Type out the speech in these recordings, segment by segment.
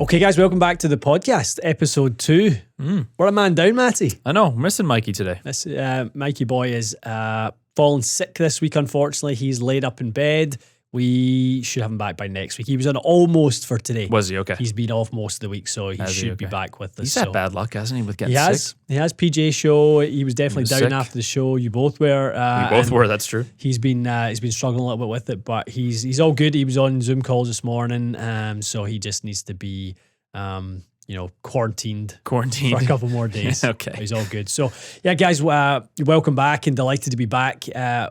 Okay, guys, welcome back to the podcast, episode 2. We're a man down, Matty. I know, we're missing Mikey today. Mikey boy is fallen sick this week, unfortunately. He's laid up in bed. We should have him back by next week. He was on almost for today. Was he? Okay. He's been off most of the week, so he should be back with us. He's had bad luck, hasn't he, with getting sick? He has PJ show. He was definitely down sick after the show. You both were. We both were, that's true. He's been struggling a little bit with it, but he's all good. He was on Zoom calls this morning, so he just needs to be quarantined for a couple more days. Okay. He's all good. So, yeah, guys, welcome back and delighted to be back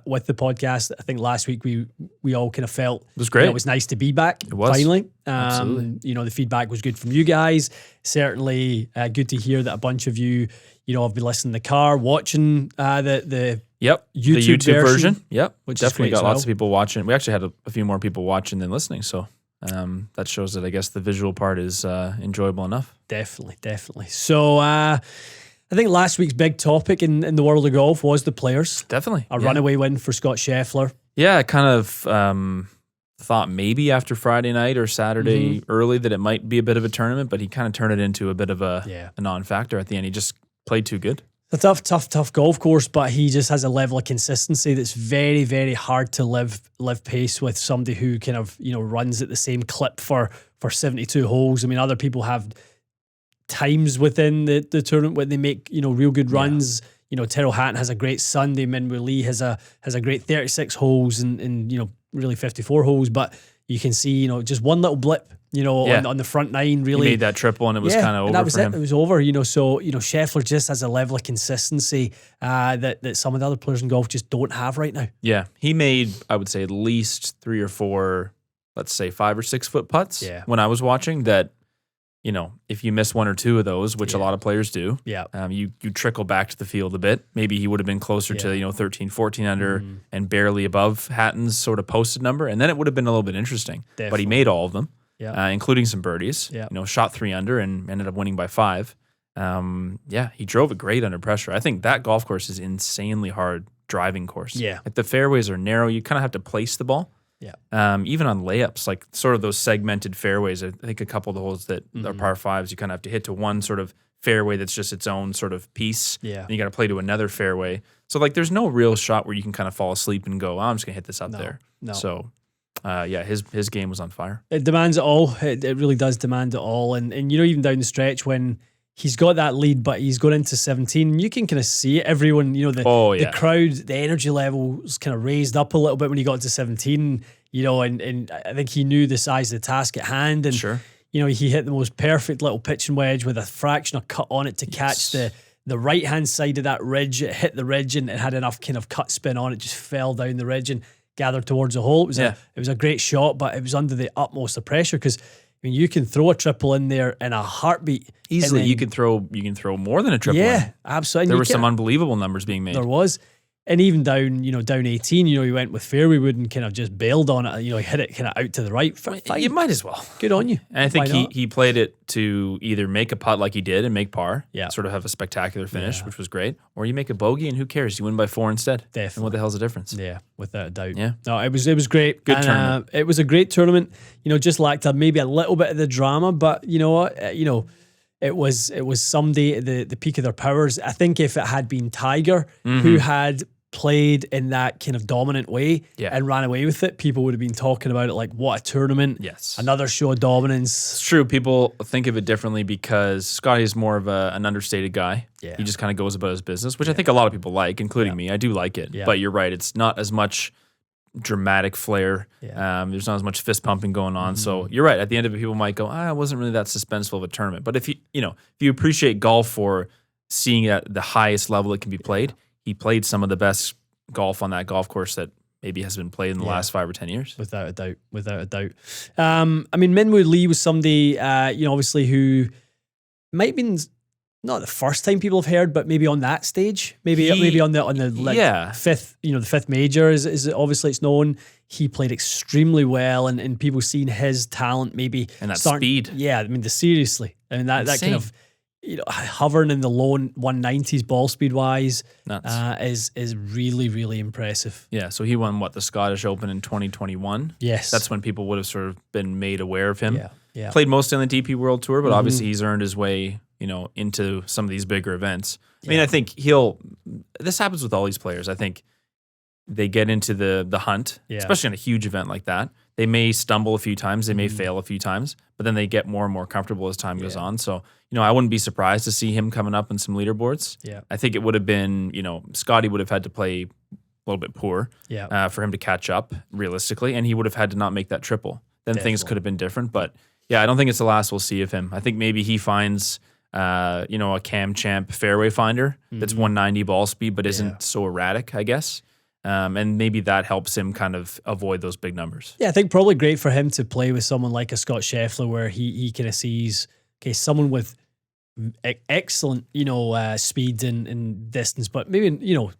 with the podcast. I think last week we all kind of felt it was great. It was nice to be back. It was. Finally. Absolutely. The feedback was good from you guys. Certainly good to hear that a bunch of you, have been listening in the car, watching the YouTube version. Yep. Which definitely got lots of people watching. We actually had a few more people watching than listening, so that shows that I guess the visual part is enjoyable enough. Definitely. So I think last week's big topic in the world of golf was the players. Definitely. A runaway win for Scottie Scheffler. Yeah, I kind of thought maybe after Friday night or Saturday early that it might be a bit of a tournament, but he kind of turned it into a bit of a non-factor at the end. He just played too good. It's a tough golf course, but he just has a level of consistency that's very, very hard to live pace with somebody who kind of, runs at the same clip for 72 holes. I mean, other people have times within the tournament when they make, real good runs. Tyrrell Hatton has a great Sunday. Minwoo Lee has a great 36 holes and really 54 holes, but you can see, just one little blip, on the front nine, really. He made that triple and it was kind of over that was for him. It was over, so, Scheffler just has a level of consistency that some of the other players in golf just don't have right now. Yeah. He made, I would say, at least 3 or 4, let's say 5 or 6 foot putts when I was watching that, if you miss 1 or 2 of those, which a lot of players do, you trickle back to the field a bit. Maybe he would have been closer to, 13, 14 under and barely above Hatton's sort of posted number. And then it would have been a little bit interesting. Definitely. But he made all of them. Including some birdies, shot 3 under and ended up winning by 5. He drove it great under pressure. I think that golf course is insanely hard driving course. Like the fairways are narrow. You kind of have to place the ball. Even on layups, like sort of those segmented fairways, I think a couple of the holes that are par 5s, you kind of have to hit to one sort of fairway that's just its own sort of piece. And you got to play to another fairway. So like there's no real shot where you can kind of fall asleep and go, I'm just going to hit this up there. No. So his game was on fire. It demands it all. It really does demand it all. And even down the stretch when he's got that lead, but he's going into 17, you can kind of see it. Everyone, the crowd, the energy levels kind of raised up a little bit when he got to 17, and I think he knew the size of the task at hand. And, he hit the most perfect little pitching wedge with a fraction of cut on it to catch the right-hand side of that ridge. It hit the ridge and it had enough kind of cut spin on it, just fell down the ridge and gathered towards the hole. It was a great shot, but it was under the utmost of pressure because you can throw a triple in there in a heartbeat. Easily, you can throw more than a triple. Yeah, absolutely. There were some unbelievable numbers being made. There was. And even down 18, he went with fairway wood and kind of just bailed on it. He hit it kind of out to the right. Fine. You might as well. Good on you. And I think he played it to either make a putt like he did and make par, sort of have a spectacular finish, which was great, or you make a bogey and who cares? You win by 4 instead. Definitely. And what the hell's the difference? Yeah, without a doubt. Yeah. No, it was great. Good tournament. It was a great tournament. Just lacked maybe a little bit of the drama, but you know what? It was somebody at the peak of their powers. I think if it had been Tiger who had played in that kind of dominant way and ran away with it, people would have been talking about it like, what a tournament. Yes. Another show of dominance. It's true. People think of it differently because Scottie is more of an understated guy. Yeah. He just kind of goes about his business, which I think a lot of people like, including me. I do like it. Yeah. But you're right. It's not as much dramatic flair. There's not as much fist pumping going on. So you're right. At the end of it, people might go, it wasn't really that suspenseful of a tournament. But if you appreciate golf for seeing it at the highest level it can be played, he played some of the best golf on that golf course that maybe has been played in the last 5 or 10 years. Without a doubt. Minwoo Lee was somebody, obviously who might have been not the first time people have heard, but maybe on that stage, maybe on the fifth, the fifth major is obviously it's known. He played extremely well, and people seeing his talent maybe and that speed. Yeah, seriously, that kind of hovering in the low 190s ball speed wise is really, really impressive. Yeah, so he won the Scottish Open in 2021. Yes, that's when people would have sort of been made aware of him. Yeah. Played mostly on the DP World Tour, but obviously he's earned his way, into some of these bigger events. I mean, I think this happens with all these players. I think they get into the hunt, especially on a huge event like that. They may stumble a few times, they may fail a few times, but then they get more and more comfortable as time goes on. So, I wouldn't be surprised to see him coming up in some leaderboards. Yeah. I think it would have been, Scottie would have had to play a little bit poor for him to catch up realistically, and he would have had to not make that triple. Then things could have been different. But I don't think it's the last we'll see of him. I think maybe he finds, a Cam Champ fairway finder that's 190 ball speed, but isn't so erratic, I guess. And maybe that helps him kind of avoid those big numbers. Yeah, I think probably great for him to play with someone like a Scott Scheffler, where he kind of sees, someone with excellent, speed and distance, but maybe,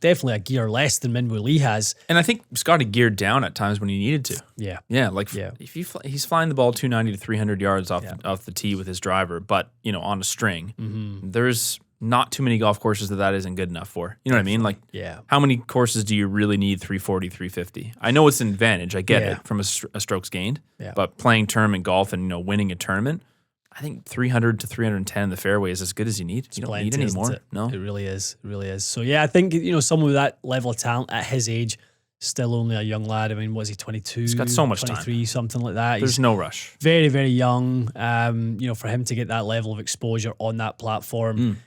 definitely a gear less than Minwoo Lee has. And I think Scottie geared down at times when he needed to. Yeah. Yeah, if he's flying the ball 290 to 300 yards off the tee with his driver, but, on a string, there's not too many golf courses that isn't good enough for. You know what I mean? How many courses do you really need 340, 350? I know it's an advantage. I get it from a strokes gained. Yeah. But playing tournament golf and, winning a tournament, I think 300 to 310 in the fairway is as good as you need. You don't need any more. No. It really is. It really is. So, I think, someone with that level of talent at his age, still only a young lad. I mean, was he 22? He's got so much 23, time. Something like that. There's no rush. Very, very young. For him to get that level of exposure on that platform,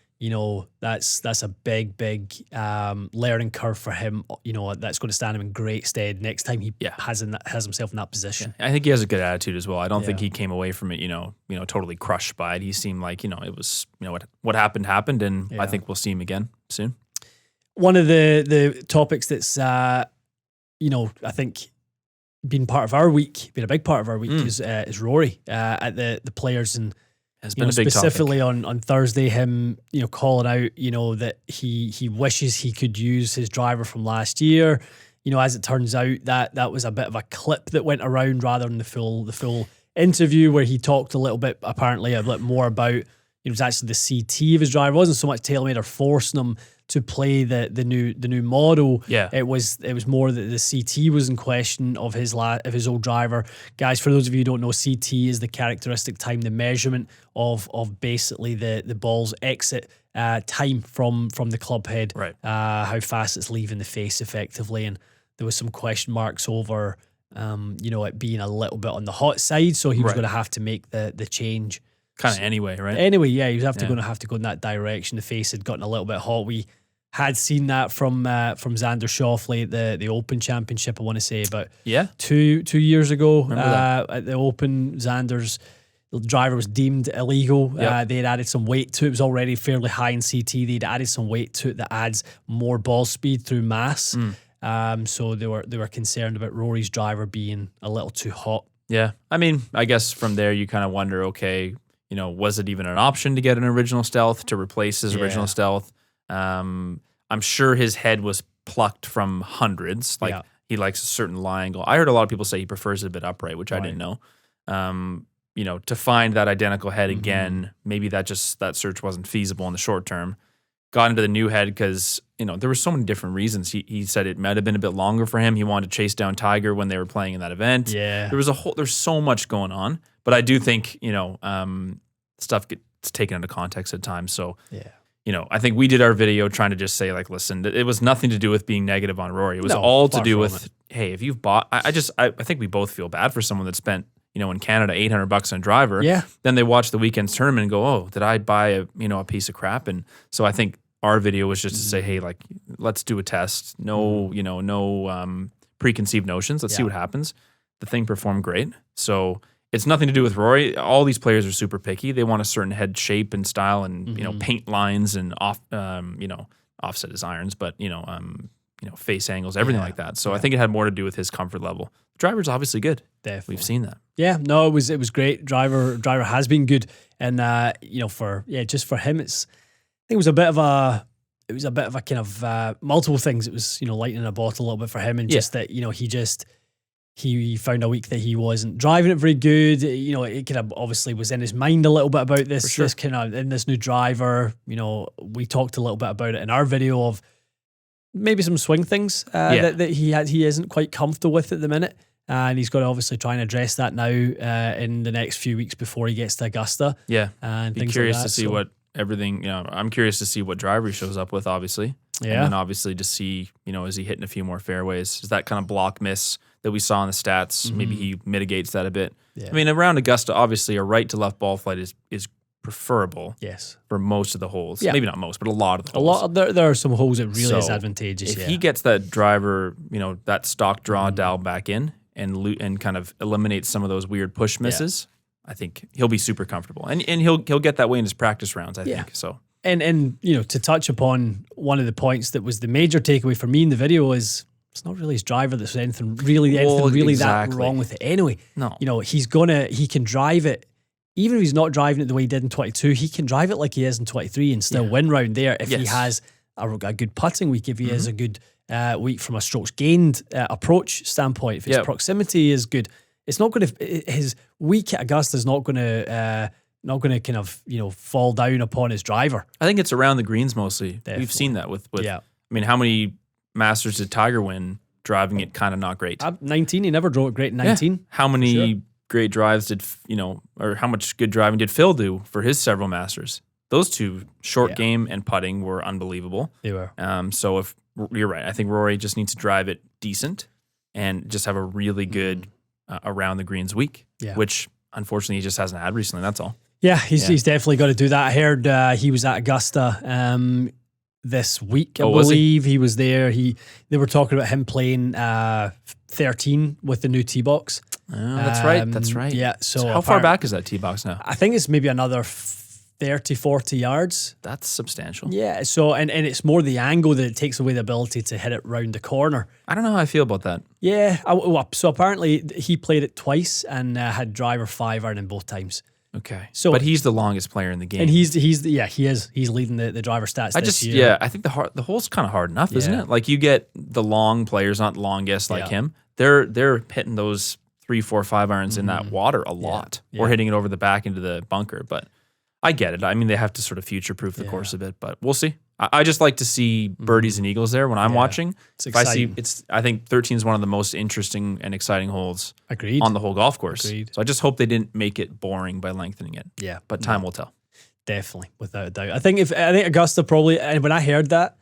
that's a big, big learning curve for him. That's going to stand him in great stead next time he has himself in that position. Yeah. I think he has a good attitude as well. I don't think he came away from it, totally crushed by it. He seemed like, it was, what happened, and I think we'll see him again soon. One of the topics that's, I think been a big part of our week is Rory at the Players, and has been a big specifically topic. on Thursday, him calling out that he wishes he could use his driver from last year. As it turns out, that was a bit of a clip that went around rather than the full interview, where he talked a little bit more about it was actually the CT of his driver. It wasn't so much Taylormade or forcing him to play the new model. Yeah. It was more that the CT was in question of his old driver. Guys, for those of you who don't know, CT is the characteristic time, the measurement of basically the ball's exit time from the club head. Right. How fast it's leaving the face effectively. And there was some question marks over it being a little bit on the hot side, so he was going to have to make the change. Kind of anyway, right? Anyway, yeah, he was going to have to go in that direction. The face had gotten a little bit hot. We had seen that from Xander Schauffele at the Open Championship, I want to say, about 2 years ago at the Open. Xander's driver was deemed illegal. They had added some weight to it. It was already fairly high in CT. They'd added some weight to it that adds more ball speed through mass. So they were concerned about Rory's driver being a little too hot. Yeah. I mean, I guess from there you kind of wonder, okay, was it even an option to get an original stealth to replace his original stealth? I'm sure his head was plucked from hundreds. He likes a certain lie angle. I heard a lot of people say he prefers it a bit upright, which I didn't know. To find that identical head again, maybe that search wasn't feasible in the short term. Got into the new head because, there were so many different reasons. He said it might have been a bit longer for him. He wanted to chase down Tiger when they were playing in that event. Yeah. There's so much going on. But I do think, stuff gets taken into context at times. So, I think we did our video trying to just say, listen, it was nothing to do with being negative on Rory. It was all to do with, hey, if you've bought, I think we both feel bad for someone that spent, in Canada, $800 on a driver. Yeah. Then they watch the weekend's tournament and go, oh, did I buy a piece of crap? And so I think our video was just to say, hey, let's do a test. No, no preconceived notions. Let's see what happens. The thing performed great. So it's nothing to do with Rory. All these players are super picky. They want a certain head shape and style and, paint lines and offset his irons, but, face angles, everything like that. So I think it had more to do with his comfort level. The driver's obviously good. Definitely. We've seen that. Yeah, no, it was great. Driver has been good. And, just for him, I think it was a bit of a kind of multiple things. It was, lightning in a bottle a little bit for him, and just that, he found a week that he wasn't driving it very good. It kind of obviously was in his mind a little bit about this, this kind of in this new driver. We talked a little bit about it in our video of maybe some swing things that he isn't quite comfortable with at the minute. and he's got to obviously try and address that now in the next few weeks before he gets to Augusta. Yeah, and be curious to see what everything. I'm curious to see what driver he shows up with, obviously. Yeah, and then obviously to see, is he hitting a few more fairways? Is that kind of block miss that we saw in the stats? Maybe he mitigates that a bit. Yeah. I mean, around Augusta, obviously a right to left ball flight is preferable. Yes, for most of the holes. Yeah. Maybe not most, but a lot of the holes. There are some holes that really is advantageous. If he gets that driver, that stock draw dial back in and kind of eliminates some of those weird push misses, I think he'll be super comfortable, and he'll get that way in his practice rounds. I think so. And to touch upon one of the points that was the major takeaway for me in the video is it's not really his driver that's anything really that wrong with it anyway. No, he can drive it. Even if he's not driving it the way he did in 22, he can drive it like he is in 23 and still win round there if he has a good putting week, if he has a good week from a strokes gained approach standpoint, if his proximity is good. It's not going to, his week at Augusta is not going to kind of, fall down upon his driver. I think it's around the greens mostly. Definitely. We've seen that with I mean, how many Masters did Tiger win driving it kind of not great? 19, he never drove it great in 19. Yeah. How many great drives did, or how much good driving did Phil do for his several Masters? Those two, short game and putting, were unbelievable. They were. So if you're right, I think Rory just needs to drive it decent and just have a really good around the greens week, which unfortunately he just hasn't had recently. That's all. Yeah, he's definitely got to do that. I heard he was at Augusta this week, I believe. He was there. They were talking about him playing 13 with the new tee box. Oh, that's right. Yeah. So how far back is that tee box now? I think it's maybe another 30, 40 yards. That's substantial. Yeah. So and it's more the angle that it takes away the ability to hit it round the corner. I don't know how I feel about that. Yeah. So apparently he played it twice and had driver 5 iron in both times. Okay. So, but he's the longest player in the game, and he is. He's leading the driver stats. This year. I think the hole's kind of hard enough, isn't it? Like you get the long players, not longest like him. They're hitting those 3, 4, 5 irons in that water a lot, or hitting it over the back into the bunker. But I get it. I mean, they have to sort of future-proof the course a bit, but we'll see. I just like to see birdies and eagles there when I'm watching. It's exciting. I think 13 is one of the most interesting and exciting holes on the whole golf course. Agreed. So I just hope they didn't make it boring by lengthening it. Yeah. But time will tell. Definitely, without a doubt. I think Augusta probably, and when I heard that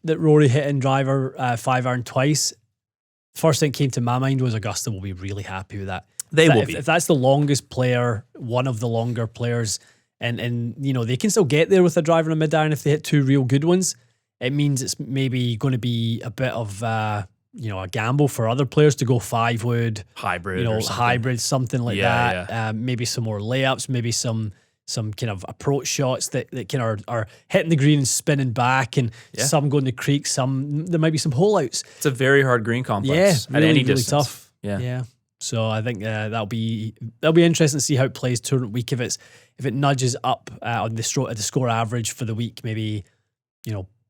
Rory hit in driver 5 iron twice, first thing that came to my mind was Augusta will be really happy with that. They will be. If that's the longest player, one of the longer players, and they can still get there with a driver and a mid-iron if they hit 2 real good ones, it means it's maybe going to be a bit of a gamble for other players to go 5 wood. Hybrid, something like that. Yeah. Maybe some more layups, maybe some kind of approach shots that kind of are hitting the green and spinning back, and some going to creek, there might be some hole outs. It's a very hard green complex at any distance. Tough. Yeah. So I think that'll be interesting to see how it plays tournament week. If it nudges up on the score average for the week, maybe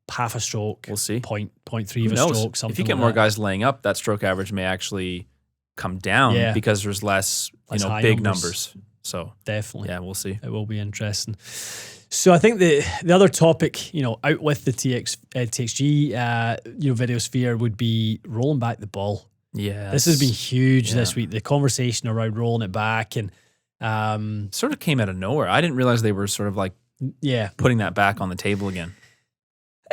half a stroke. We'll see. 0.3 of a stroke. Something. If you get more guys laying up, that stroke average may actually come down because there's less big numbers. So definitely, we'll see. It will be interesting. So I think the other topic, out with the TXG, video sphere would be rolling back the ball. Yeah, this has been huge this week. The conversation around rolling it back and sort of came out of nowhere. I didn't realize they were sort of like putting that back on the table again.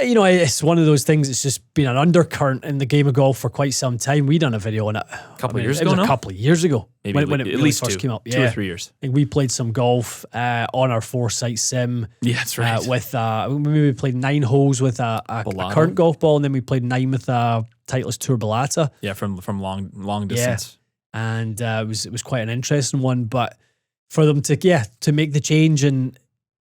It's one of those things. It's just been an undercurrent in the game of golf for quite some time. We done a video on it a couple of years ago. A couple of years ago, maybe when it at least first came up. 2 or 3 years. I think we played some golf on our 4-site sim. Yeah, that's right. With we played 9 holes with a current golf ball, and then we played 9 with a Titleist Tour Bellata. Yeah, from long distance. And it was quite an interesting one. But for them to make the change and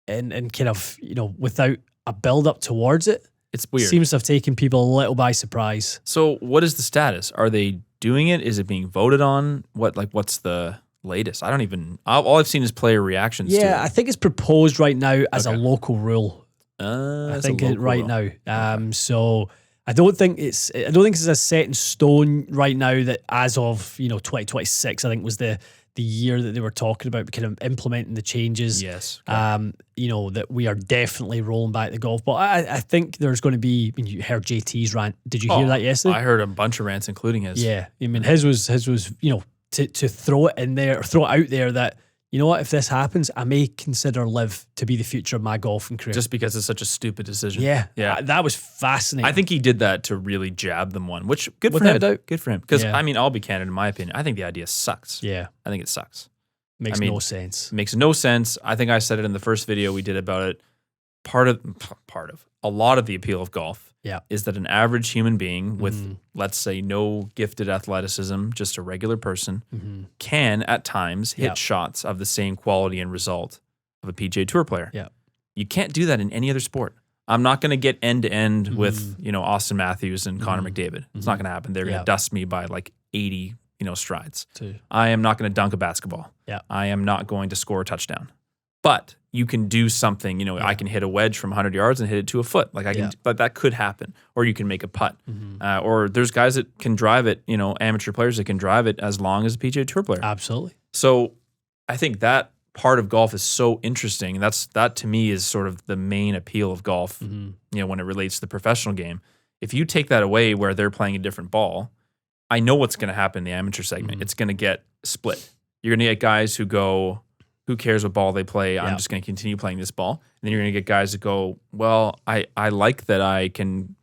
kind of without a build up towards it, it's weird. Seems to have taken people a little by surprise. So what is the status? Are they doing it? Is it being voted on? What's the latest? I don't even. All I've seen is player reactions. to it. I think it's proposed right now as a local rule. I think now. So I don't think it's a set in stone right now that as of 2026, I think was the the year that they were talking about kind of implementing the changes. Yes. You know, that we are definitely rolling back the golf ball. I think there's going to be, I mean, you heard JT's rant. Did you hear that yesterday? I heard a bunch of rants, including his. Yeah. I mean, his was, you know, to throw it in there, or throw it out there that, you know what, if this happens, I may consider live to be the future of my golfing career. Just because it's such a stupid decision. Yeah. That was fascinating. I think he did that to really jab them one, which good for Without him. a doubt. Good for him. Because, I mean, I'll be candid in my opinion. I think the idea sucks. Yeah. I think it sucks. Makes no sense. Makes no sense. I think I said it in the first video we did about it. A lot of the appeal of golf is that an average human being with, let's say, no gifted athleticism, just a regular person, can at times hit shots of the same quality and result of a PGA Tour player. Yeah. You can't do that in any other sport. I'm not going to get end to end with, you know, Austin Matthews and Connor McDavid. It's not going to happen. They're going to dust me by like 80, you know, strides. I am not going to dunk a basketball. I am not going to score a touchdown. But you can do something, you know, I can hit a wedge from 100 yards and hit it to a foot. Like I can, but that could happen. Or you can make a putt. Or there's guys that can drive it, you know, amateur players that can drive it as long as a PGA Tour player. Absolutely. So I think that part of golf is so interesting. That to me is sort of the main appeal of golf, you know, when it relates to the professional game. If you take that away where they're playing a different ball, I know what's going to happen in the amateur segment. It's going to get split. You're going to get guys who go, who cares what ball they play? I'm just going to continue playing this ball. And then you're going to get guys that go, well, I like that I can,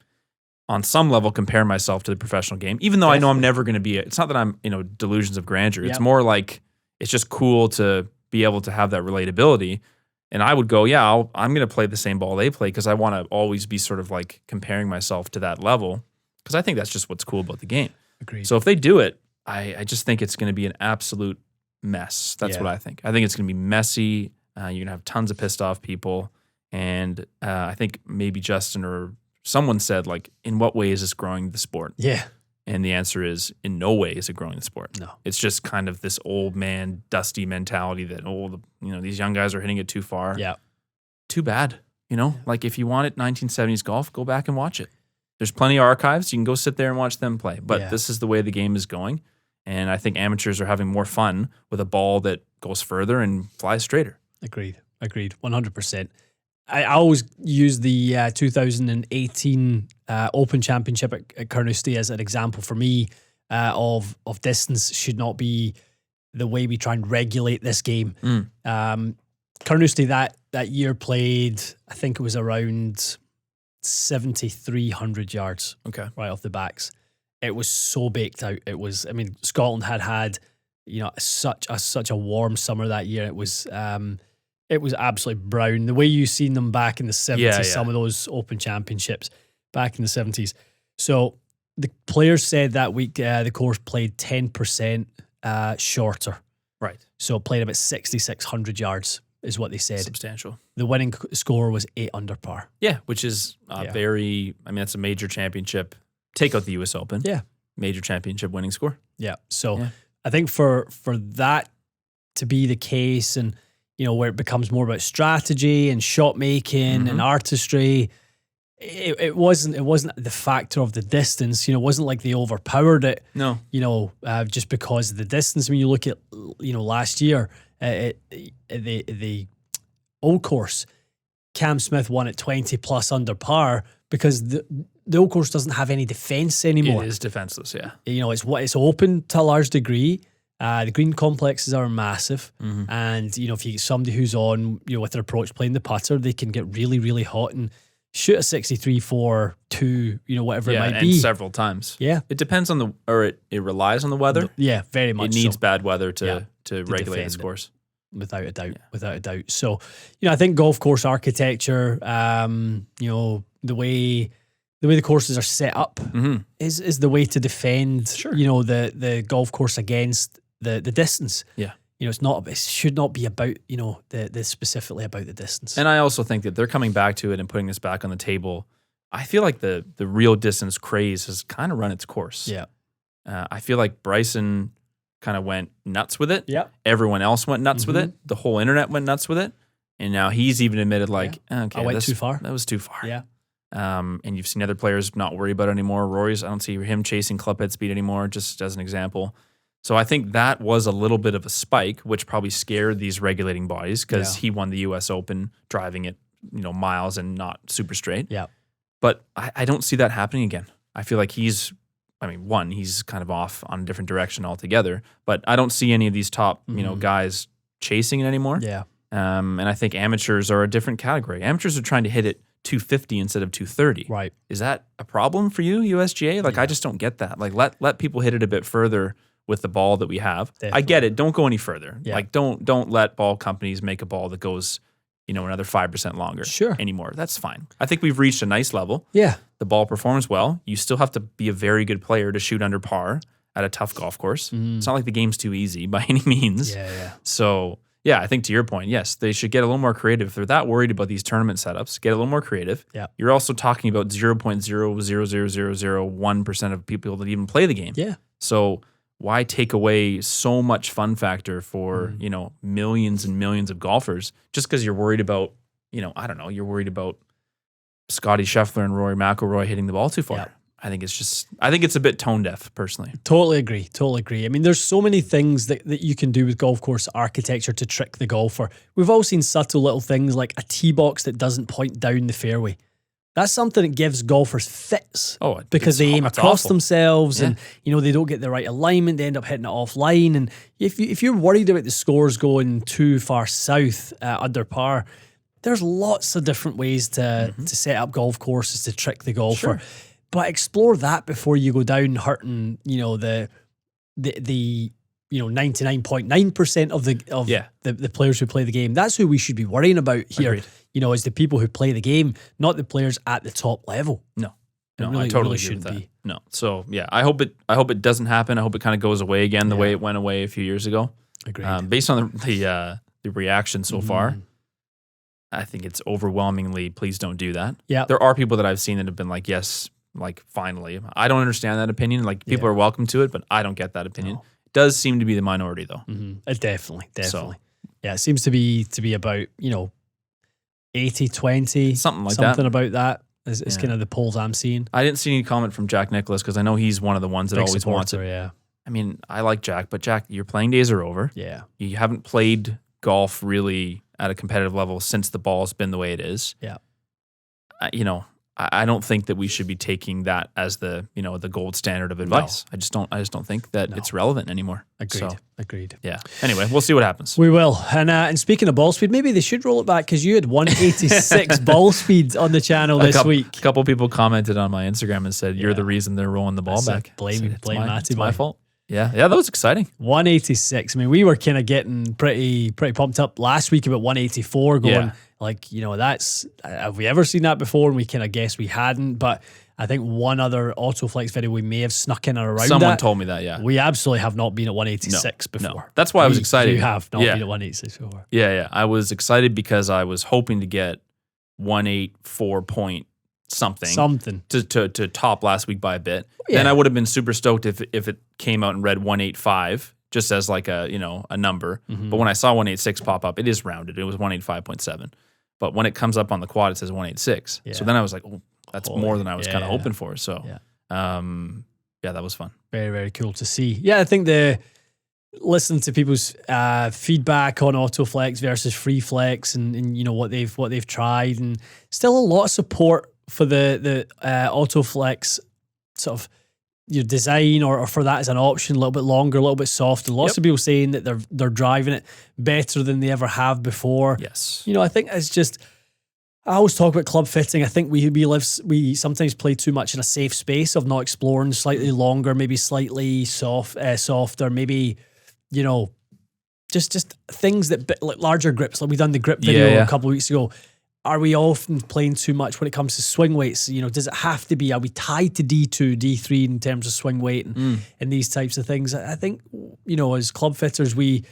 on some level, compare myself to the professional game, even though I know I'm never going to be it's not that I'm, you know, delusions of grandeur. It's more like it's just cool to be able to have that relatability. And I would go, I'm going to play the same ball they play because I want to always be sort of like comparing myself to that level because I think that's just what's cool about the game. Agreed. So if they do it, I just think it's going to be an absolute mess. That's what I think. I think it's going to be messy. You're going to have tons of pissed off people. And I think maybe Justin or someone said, like, in what way is this growing the sport? Yeah. And the answer is, in no way is it growing the sport. No. It's just kind of this old man, dusty mentality that, these young guys are hitting it too far. Yeah. Too bad. You know, like if you wanted 1970s golf, go back and watch it. There's plenty of archives. You can go sit there and watch them play. But this is the way the game is going. And I think amateurs are having more fun with a ball that goes further and flies straighter. Agreed. 100%. I always use the 2018 Open Championship at Carnoustie as an example for me of distance should not be the way we try and regulate this game. Carnoustie that year played, I think it was around 7,300 yards. Okay. Right off the backs. It was so baked out. It was, I mean, Scotland had, you know, such a warm summer that year. It was absolutely brown. The way you seen them back in the 70s, some of those Open Championships back in the 70s. So the players said that week the course played 10% shorter. Right. So it played about 6,600 yards is what they said. Substantial. The winning score was 8 under par. Yeah, which is that's a major championship. Take out the US Open. Yeah. Major championship winning score. Yeah. So I think for that to be the case and, you know, where it becomes more about strategy and shot making and artistry, it wasn't the factor of the distance. You know, it wasn't like they overpowered it. No. You know, just because of the distance. When you look at, you know, last year, the Old Course, Cam Smith won at 20 plus under par because the Old Course doesn't have any defense anymore. It is defenseless, yeah. You know, it's open to a large degree. The green complexes are massive. And, you know, if you get somebody who's on, you know, with their approach playing the putter, they can get really, really hot and shoot a 63 for 2, you know, whatever it might be. Several times. Yeah. It depends on it relies on the weather. Yeah, very much It needs so. bad weather to regulate its course. Without a doubt. So, you know, I think golf course architecture, you know, the way the courses are set up is the way to defend, you know, the golf course against the distance. Yeah. You know, it should not be about, you know, the specifically about the distance. And I also think that they're coming back to it and putting this back on the table. I feel like the real distance craze has kind of run its course. Yeah. I feel like Bryson kind of went nuts with it. Yeah. Everyone else went nuts with it. The whole internet went nuts with it. And now he's even admitted okay, I went too far. That was too far. Yeah. And you've seen other players not worry about it anymore. Rory's, I don't see him chasing club head speed anymore, just as an example. So I think that was a little bit of a spike, which probably scared these regulating bodies because he won the U.S. Open driving it, miles and not super straight. Yeah. But I don't see that happening again. I feel like he's kind of off on a different direction altogether. But I don't see any of these top, guys chasing it anymore. Yeah. And I think amateurs are a different category. Amateurs are trying to hit it 250 instead of 230. Right. Is that a problem for you, USGA? Like, I just don't get that. Like, let people hit it a bit further with the ball that we have. Definitely. I get it. Don't go any further. Yeah. Like, don't let ball companies make a ball that goes, another 5% longer anymore. That's fine. I think we've reached a nice level. Yeah. The ball performs well. You still have to be a very good player to shoot under par at a tough golf course. It's not like the game's too easy by any means. Yeah. So, yeah, I think to your point, yes, they should get a little more creative. If they're that worried about these tournament setups, get a little more creative. Yeah. You're also talking about 0.00001% of people that even play the game. Yeah. So why take away so much fun factor for, millions and millions of golfers just because you're worried about, you're worried about Scottie Scheffler and Rory McIlroy hitting the ball too far. Yeah. I think it's a bit tone deaf, personally. Totally agree. I mean, there's so many things that you can do with golf course architecture to trick the golfer. We've all seen subtle little things like a tee box that doesn't point down the fairway. That's something that gives golfers fits because they aim across themselves and, they don't get the right alignment. They end up hitting it offline. And if you're worried about the scores going too far south under par, there's lots of different ways to set up golf courses to trick the golfer. Sure. But explore that before you go down hurting, the 99.9% of the players who play the game. That's who we should be worrying about here. Agreed. Is the people who play the game, not the players at the top level. No, really, I totally agree with that. No, so yeah, I hope it doesn't happen. I hope it kind of goes away again the way it went away a few years ago. Agreed. Based on the reaction so far, I think it's overwhelmingly please don't do that. Yeah, there are people that I've seen that have been like, yes, like finally. I don't understand that opinion. Like people are welcome to it, but I don't get that opinion. No. It does seem to be the minority though. Definitely. So, yeah, it seems to be about 80-20, something about that. Is kind of the polls I'm seeing. I didn't see any comment from Jack Nicklaus because I know he's one of the ones that always wants it. Yeah. I mean, I like Jack, but Jack, your playing days are over. Yeah. You haven't played golf really at a competitive level since the ball's been the way it is. Yeah. I don't think that we should be taking that as the the gold standard of advice. No. I just don't think that it's relevant anymore. Agreed. Yeah. Anyway, we'll see what happens. We will. And speaking of ball speed, maybe they should roll it back because you had 186 ball speed on the channel this week. A couple people commented on my Instagram and said you're the reason they're rolling the ball back. Blame Matty. It's my fault. Yeah, that was exciting. 186. I mean, we were kind of getting pretty pumped up last week about 184 going that's, have we ever seen that before? And we kind of guessed we hadn't, but I think one other Autoflex video we may have snuck in or around Someone told me that, yeah. We absolutely have not been at 186 before. No. That's why I was excited. You have not been at 186 before. Yeah. I was excited because I was hoping to get 184 point something to top last week by a bit. Yeah. Then I would have been super stoked if it came out and read 185 just as like a number. But when I saw 186 pop up, it is rounded. It was 185.7. But when it comes up on the quad, it says 186. Yeah. So then I was like, oh, that's more than I was kind of hoping for. So that was fun. Very, very cool to see. Yeah, I think listen to people's feedback on Autoflex versus FreeFlex and what they've tried, and still a lot of support for the Autoflex sort of your design or for that as an option, a little bit longer, a little bit soft, and lots of people saying that they're driving it better than they ever have before. Yes. I think it's just, I always talk about club fitting. I think we sometimes play too much in a safe space of not exploring slightly longer, maybe slightly softer, maybe, just things that like larger grips. Like we done the grip video a couple of weeks ago. Are we often playing too much when it comes to swing weights? Does it have to be? Are we tied to D2, D3 in terms of swing weight and these types of things? I think, as club fitters, we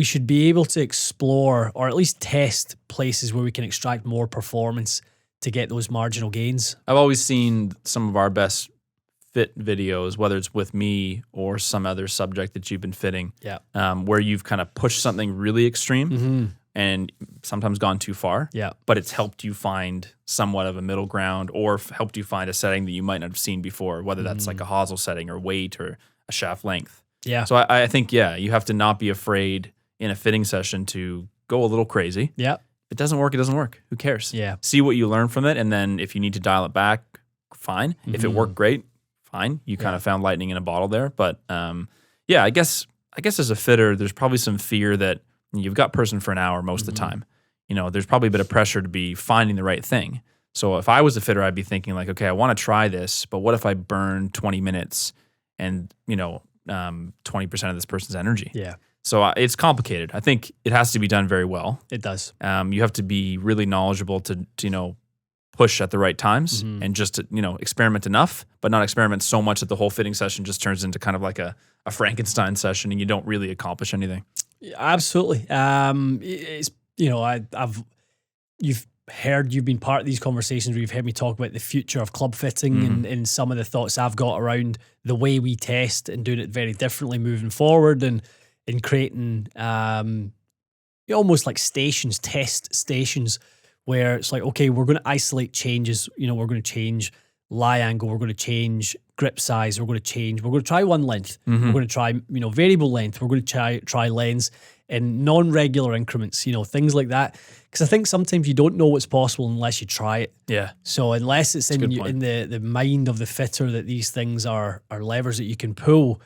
should be able to explore or at least test places where we can extract more performance to get those marginal gains. I've always seen some of our best fit videos, whether it's with me or some other subject that you've been fitting, where you've kind of pushed something really extreme and sometimes gone too far, but it's helped you find somewhat of a middle ground or helped you find a setting that you might not have seen before, whether that's like a hosel setting or weight or a shaft length. Yeah. So I think, you have to not be afraid in a fitting session to go a little crazy. Yeah. If it doesn't work, it doesn't work. Who cares? Yeah. See what you learn from it. And then if you need to dial it back, fine. If it worked great, fine. You kind of found lightning in a bottle there. But I guess as a fitter, there's probably some fear that you've got person for an hour most of the time. There's probably a bit of pressure to be finding the right thing. So if I was a fitter, I'd be thinking like, okay, I want to try this, but what if I burn 20 minutes and, 20% of this person's energy? Yeah. So it's complicated. I think it has to be done very well. It does. You have to be really knowledgeable to push at the right times and just, experiment enough, but not experiment so much that the whole fitting session just turns into kind of like a Frankenstein session and you don't really accomplish anything. Yeah, absolutely. It's, you've been part of these conversations where you've heard me talk about the future of club fitting and some of the thoughts I've got around the way we test and doing it very differently moving forward and in creating almost like test stations where it's like, okay, we're going to isolate changes. We're going to change lie angle. We're going to change grip size. We're going to try one length. We're going to try, variable length. We're going to try lens in non-regular increments, things like that. Because I think sometimes you don't know what's possible unless you try it. Yeah. So unless it's in the mind of the fitter that these things are levers that you can pull,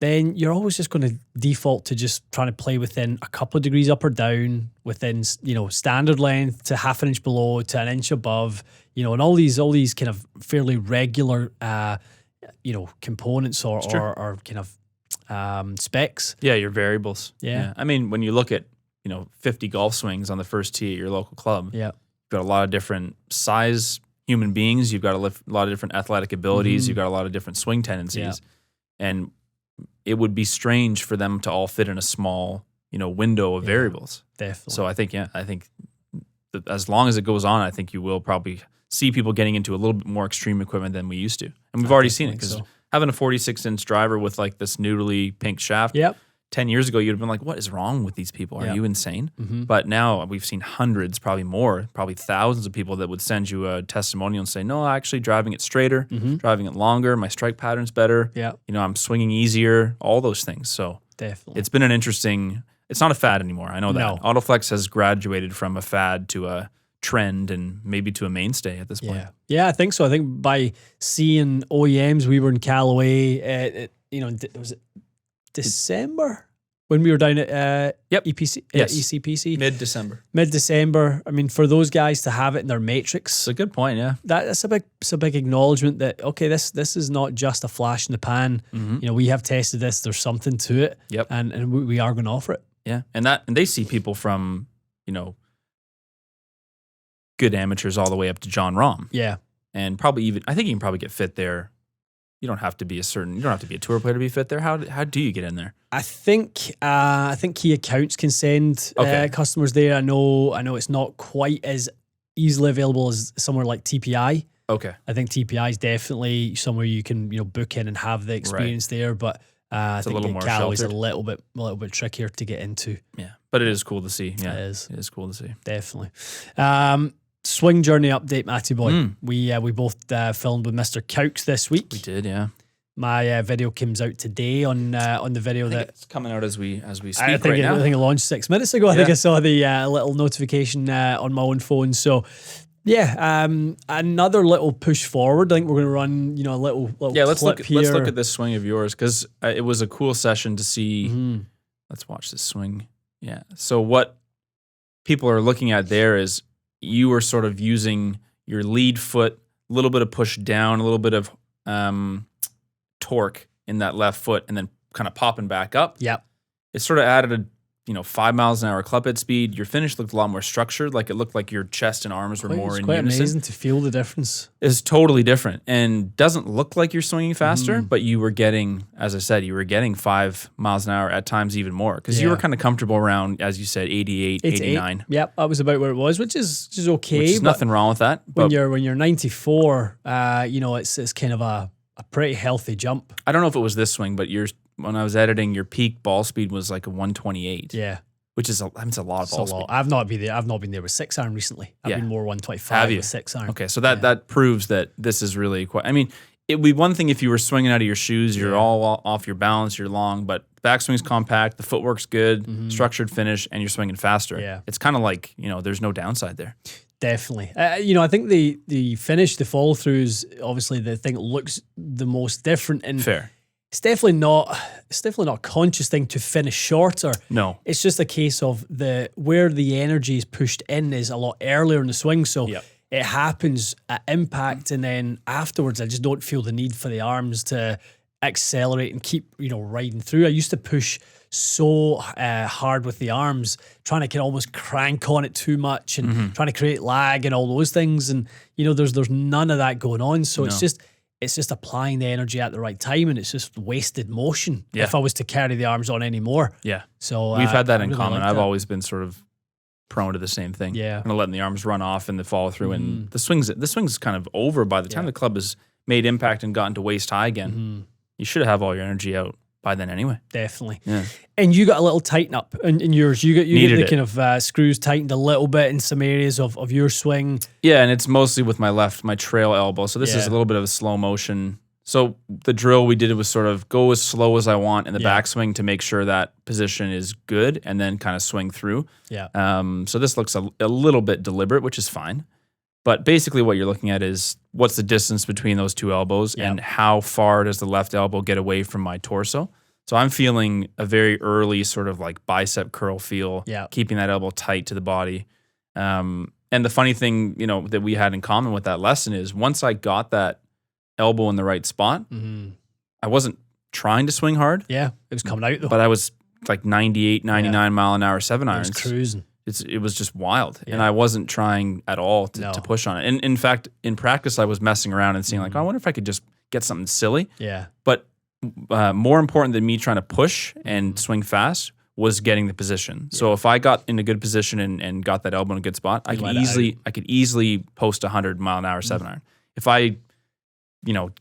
then you're always just going to default to just trying to play within a couple of degrees up or down, within standard length to half an inch below to an inch above, and all these kind of fairly regular components or kind of specs. Yeah, your variables. Yeah. I mean, when you look at 50 golf swings on the first tee at your local club, you've got a lot of different size human beings. You've got a lot of different athletic abilities. You've got a lot of different swing tendencies, and it would be strange for them to all fit in a small, window of variables. Definitely. So I think that as long as it goes on, I think you will probably see people getting into a little bit more extreme equipment than we used to. And we've already seen it because having a 46-inch driver with like this noodly pink shaft, 10 years ago, you'd have been like, what is wrong with these people? Are you insane? But now we've seen hundreds, probably thousands of people that would send you a testimonial and say, no, actually driving it straighter, driving it longer, my strike pattern's better. Yeah. I'm swinging easier, all those things. So definitely, it's been an interesting, it's not a fad anymore. I know that. No. Autoflex has graduated from a fad to a trend and maybe to a mainstay at this point. Yeah, I think so. I think by seeing OEMs, we were in Callaway, was it December when we were down at ECPC? Mid-December. I mean, for those guys to have it in their matrix. It's a good point, yeah. That's a big acknowledgement that, okay, this is not just a flash in the pan. We have tested this. There's something to it. Yep. And we are going to offer it. Yeah. And they see people from, good amateurs all the way up to John Rahm. Yeah. And probably I think you can probably get fit there. You don't have to be a tour player to be fit there. How do you get in there? I think key accounts can send customers there. I know it's not quite as easily available as somewhere like TPI. Okay. I think TPI is definitely somewhere you can book in and have the experience there, but I think a little more Callaway's a little bit trickier to get into. Yeah, but it is cool to see. Yeah, it is cool to see. Definitely. Swing journey update, Matty boy. We both filmed with Mr. Cowks this week. We did, yeah. My video comes out today on the video that it's coming out as we speak I think now. I think it launched 6 minutes ago. I think I saw the little notification on my own phone. So yeah, another little push forward. I think we're going to run a little let's clip look here. Let's look at this swing of yours because it was a cool session to see. Let's watch this swing. Yeah. So what people are looking at there is you were sort of using your lead foot, a little bit of push down, a little bit of torque in that left foot, and then kind of popping back up. Yep. It sort of added a 5 miles an hour club head speed. Your finish looked a lot more structured. Like it looked like your chest and arms were more in unison. It's quite amazing to feel the difference. It's totally different and doesn't look like you're swinging faster, but you were getting, as I said, 5 miles an hour at times even more because you were kind of comfortable around, as you said, 88, 89. Yep, that was about where it was, which is okay. Which is nothing wrong with that. When you're 94, it's kind of a pretty healthy jump. I don't know if it was this swing, but when I was editing, your peak ball speed was like a 128. Yeah. Which is a lot of ball speed. I've not been there with 6-iron recently. I've been more 125 with 6-iron. Okay, so that proves that this is really quite. I mean, it would be one thing if you were swinging out of your shoes, you're all off your balance, you're long, but backswing's compact, the footwork's good, structured finish, and you're swinging faster. Yeah. It's kind of like, there's no downside there. Definitely. I think the finish, the follow through is obviously the thing that looks the most different. And fair. It's definitely not a conscious thing to finish shorter. No. It's just a case of where the energy is pushed in is a lot earlier in the swing. So it happens at impact, and then afterwards I just don't feel the need for the arms to accelerate and keep riding through. I used to push so hard with the arms, trying to almost crank on it too much and trying to create lag and all those things. And there's none of that going on. So it's just applying the energy at the right time, and it's just wasted motion if I was to carry the arms on anymore. Yeah. So we've had that in common. I've always been sort of prone to the same thing. Yeah. Kind of letting the arms run off and the follow through, and the swing's kind of over by the time the club has made impact and gotten to waist high again. You should have all your energy out by then anyway. Definitely. Yeah. And you got a little tighten up in yours. You get the kind of screws tightened a little bit in some areas of your swing. Yeah, and it's mostly with my trail elbow. So this is a little bit of a slow motion. So the drill we did was sort of go as slow as I want in the backswing to make sure that position is good, and then kind of swing through. Yeah. So this looks a little bit deliberate, which is fine. But basically what you're looking at is what's the distance between those two elbows and how far does the left elbow get away from my torso. So I'm feeling a very early sort of like bicep curl feel, keeping that elbow tight to the body. And the funny thing, that we had in common with that lesson is once I got that elbow in the right spot, I wasn't trying to swing hard. Yeah, it was coming out though. But I was like 98, 99 mile an hour 7-irons. It was cruising. It was just wild, and I wasn't trying at all to push on it. And in fact, in practice, I was messing around and seeing like, I wonder if I could just get something silly. Yeah. But more important than me trying to push and swing fast was getting the position. Yeah. So if I got in a good position and got that elbow in a good spot, I could easily post 100 mile an hour 7-iron. If I,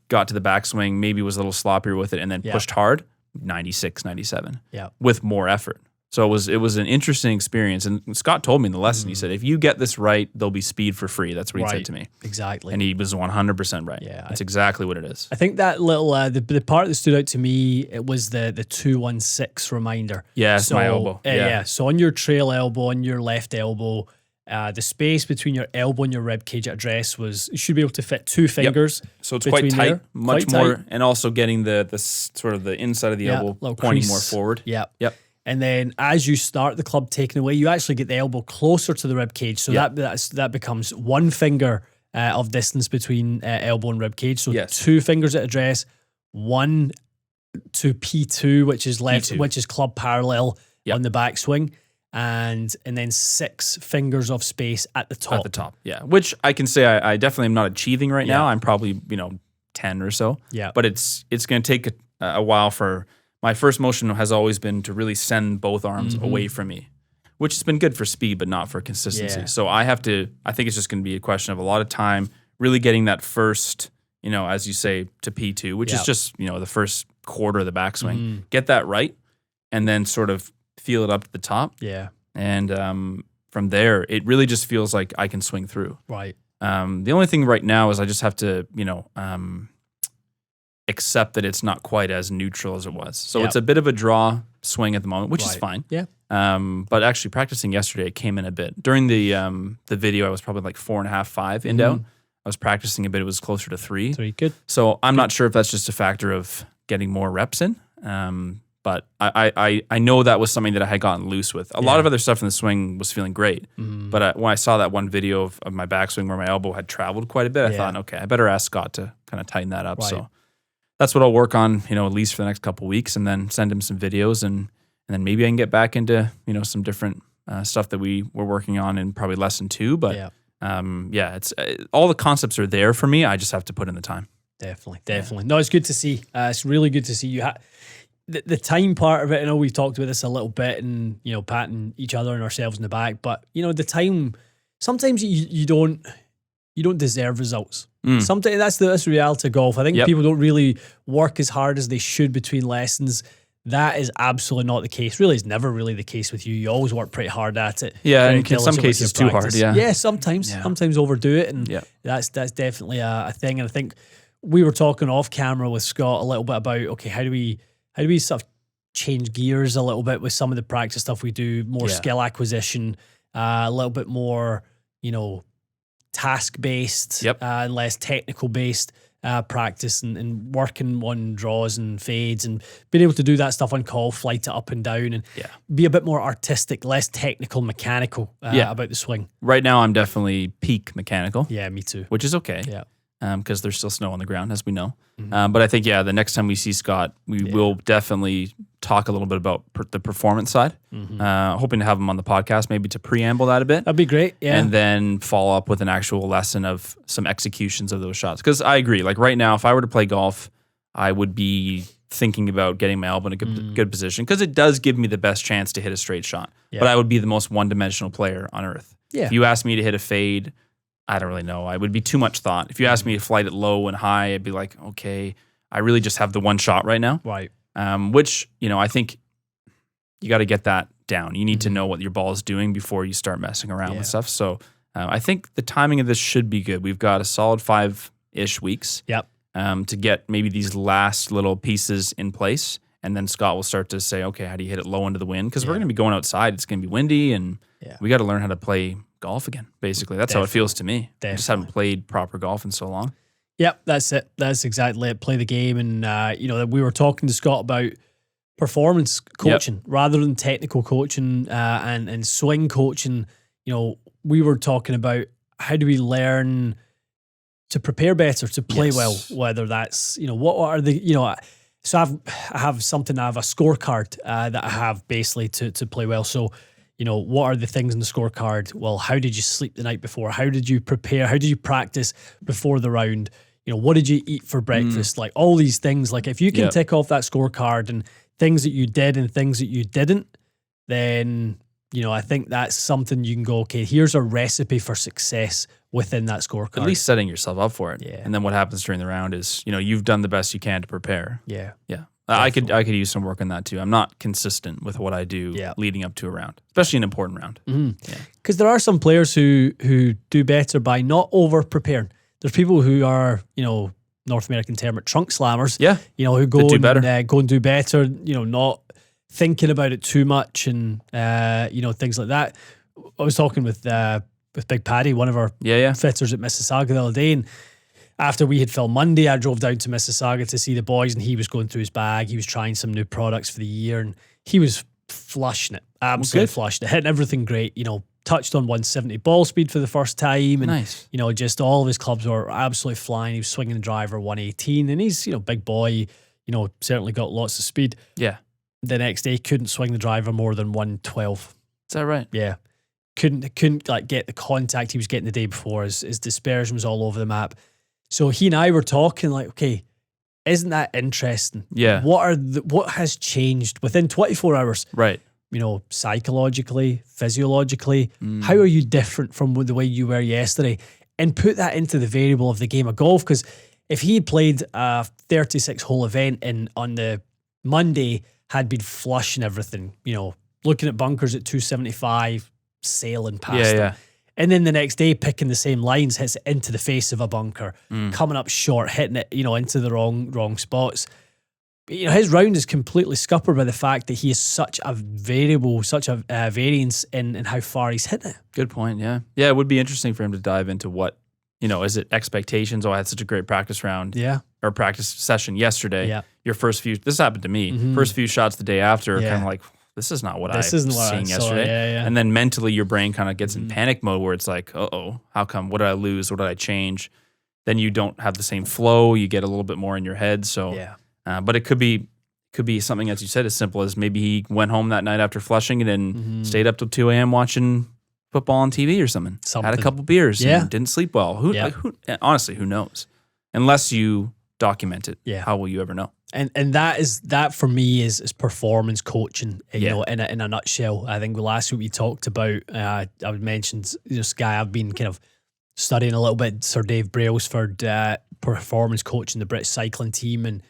got to the backswing, maybe was a little sloppier with it, and then pushed hard, 96, 97. Yeah. With more effort. So it was an interesting experience. And Scott told me in the lesson, he said, if you get this right, there'll be speed for free. That's what he said to me. Exactly. And he was 100% right. Yeah. That's exactly what it is. I think that little, the part that stood out to me, it was the 216 reminder. Yeah, it's my elbow. So on your trail elbow, on your left elbow, the space between your elbow and your rib cage address you should be able to fit 2 fingers. Yep. So it's quite tight, much more, tight. And also getting the sort of the inside of the elbow pointing more forward. Yep. And then as you start the club taken away, you actually get the elbow closer to the rib cage. So that becomes 1 finger of distance between elbow and rib cage. So 2 fingers at address, 1 to P2, which is left, which is club parallel on the backswing. And then 6 fingers of space at the top. At the top, yeah. Which I can say I definitely am not achieving right now. I'm probably 10 or so. Yeah. But it's going to take a while for. My first motion has always been to really send both arms away from me, which has been good for speed, but not for consistency. Yeah. So I think it's just going to be a question of a lot of time, really getting that first, as you say, to P2, which is just, the first quarter of the backswing. Get that right, and then sort of feel it up to the top. Yeah. And from there, it really just feels like I can swing through. Right. The only thing right now is I just have to, accept that it's not quite as neutral as it was. So it's a bit of a draw swing at the moment, which is fine. Yeah. But actually practicing yesterday, it came in a bit. During the video, I was probably like 4.5, 5 in down. I was practicing a bit. It was closer to 3. 3, good. So I'm not sure if that's just a factor of getting more reps in. But I know that was something that I had gotten loose with. A lot of other stuff in the swing was feeling great. But when I saw that one video of my backswing where my elbow had traveled quite a bit, I thought, okay, I better ask Scott to kind of tighten that up. Right. So that's what I'll work on, at least for the next couple of weeks, and then send him some videos, and then maybe I can get back into, some different stuff that we were working on in probably lesson 2. But it's all the concepts are there for me. I just have to put in the time. Definitely. No, it's good to see. It's really good to see you. The time part of it, I know we've talked about this a little bit, and patting each other and ourselves in the back. But the time, sometimes you don't deserve results. Sometimes that's the reality of golf. I think people don't really work as hard as they should between lessons. That is absolutely not the case. Really, it's never really the case with you. You always work pretty hard at it. Yeah, and in some cases too hard. Yeah, sometimes overdo it, and that's definitely a thing. And I think we were talking off camera with Scott a little bit about, okay, how do we sort of change gears a little bit with some of the practice stuff we do, more skill acquisition, a little bit more, task-based and less technical-based practice and working on draws and fades and being able to do that stuff on call, flight it up and down and be a bit more artistic, less technical, mechanical about the swing. Right now, I'm definitely peak mechanical. Yeah, me too. Which is okay. Yeah. Because there's still snow on the ground, as we know. But I think, the next time we see Scott, we will definitely talk a little bit about the performance side. Hoping to have him on the podcast, maybe to preamble that a bit. That'd be great, yeah. And then follow up with an actual lesson of some executions of those shots. Because I agree, like right now, if I were to play golf, I would be thinking about getting my elbow in a good position because it does give me the best chance to hit a straight shot. Yeah. But I would be the most one-dimensional player on earth. Yeah. If you asked me to hit a fade, I don't really know. I would be too much thought. If you asked me to flight it low and high, I'd be like, okay, I really just have the one shot right now. Right. Which, I think you got to get that down. You need to know what your ball is doing before you start messing around with stuff. So I think the timing of this should be good. We've got a solid 5-ish weeks to get maybe these last little pieces in place. And then Scott will start to say, okay, how do you hit it low into the wind? Because we're going to be going outside. It's going to be windy and we got to learn how to play golf again, basically. That's how it feels to me. I just haven't played proper golf in so long. Yep, that's it. That's exactly it. Play the game. And, we were talking to Scott about performance coaching rather than technical coaching and swing coaching. We were talking about how do we learn to prepare better, to play well, whether that's, what are the, so I have a scorecard that I have basically to play well. So, what are the things in the scorecard? Well, how did you sleep the night before? How did you prepare? How did you practice before the round? What did you eat for breakfast? Like all these things. Like if you can tick off that scorecard and things that you did and things that you didn't, then, I think that's something you can go, okay, here's a recipe for success within that scorecard. At least setting yourself up for it. Yeah. And then what happens during the round is, you've done the best you can to prepare. Yeah. Yeah. I could use some work on that too. I'm not consistent with what I do leading up to a round, especially an important round. Because there are some players who do better by not over preparing. There's people who are, North American term, trunk slammers. Yeah. Who go and do better. Not thinking about it too much and things like that. I was talking with Big Paddy, one of our fitters at Mississauga the other day, and after we had filmed Monday, I drove down to Mississauga to see the boys, and he was going through his bag. He was trying some new products for the year, and he was flushing it, absolutely flushing it, hitting everything great. Touched on 170 ball speed for the first time, and nice. Just all of his clubs were absolutely flying. He was swinging the driver 118, and he's big boy. Certainly got lots of speed. Yeah. The next day, couldn't swing the driver more than 112. Is that right? Yeah. Couldn't like get the contact he was getting the day before. His dispersion was all over the map. So he and I were talking like, okay, isn't that interesting? Yeah. What has changed within 24 hours? Right. Psychologically, physiologically, how are you different from the way you were yesterday? And put that into the variable of the game of golf. Because if he had played a 36-hole event and on the Monday had been flushing everything, looking at bunkers at 275, sailing past them. And then the next day, picking the same lines, hits it into the face of a bunker, coming up short, hitting it, into the wrong spots. His round is completely scuppered by the fact that he is such a variable, such a variance in how far he's hit it. Good point, yeah. Yeah, it would be interesting for him to dive into what, is it expectations? Oh, I had such a great practice round. Yeah. Or practice session yesterday. Yeah. Your first few, this happened to me, first few shots the day after, kind of like, this is not what I was seeing yesterday. Yeah. And then mentally your brain kind of gets in panic mode where it's like, uh-oh, how come? What did I lose? What did I change? Then you don't have the same flow. You get a little bit more in your head. So, but it could be something, as you said, as simple as maybe he went home that night after flushing and then stayed up till 2 a.m. watching football on TV or something. Had a couple beers and didn't sleep well. Honestly, who knows? Unless you document it, how will you ever know? And that for me is performance coaching, in a nutshell. I think last week we talked about, I mentioned this guy I've been kind of studying a little bit, Sir Dave Brailsford, performance coaching the British cycling team, and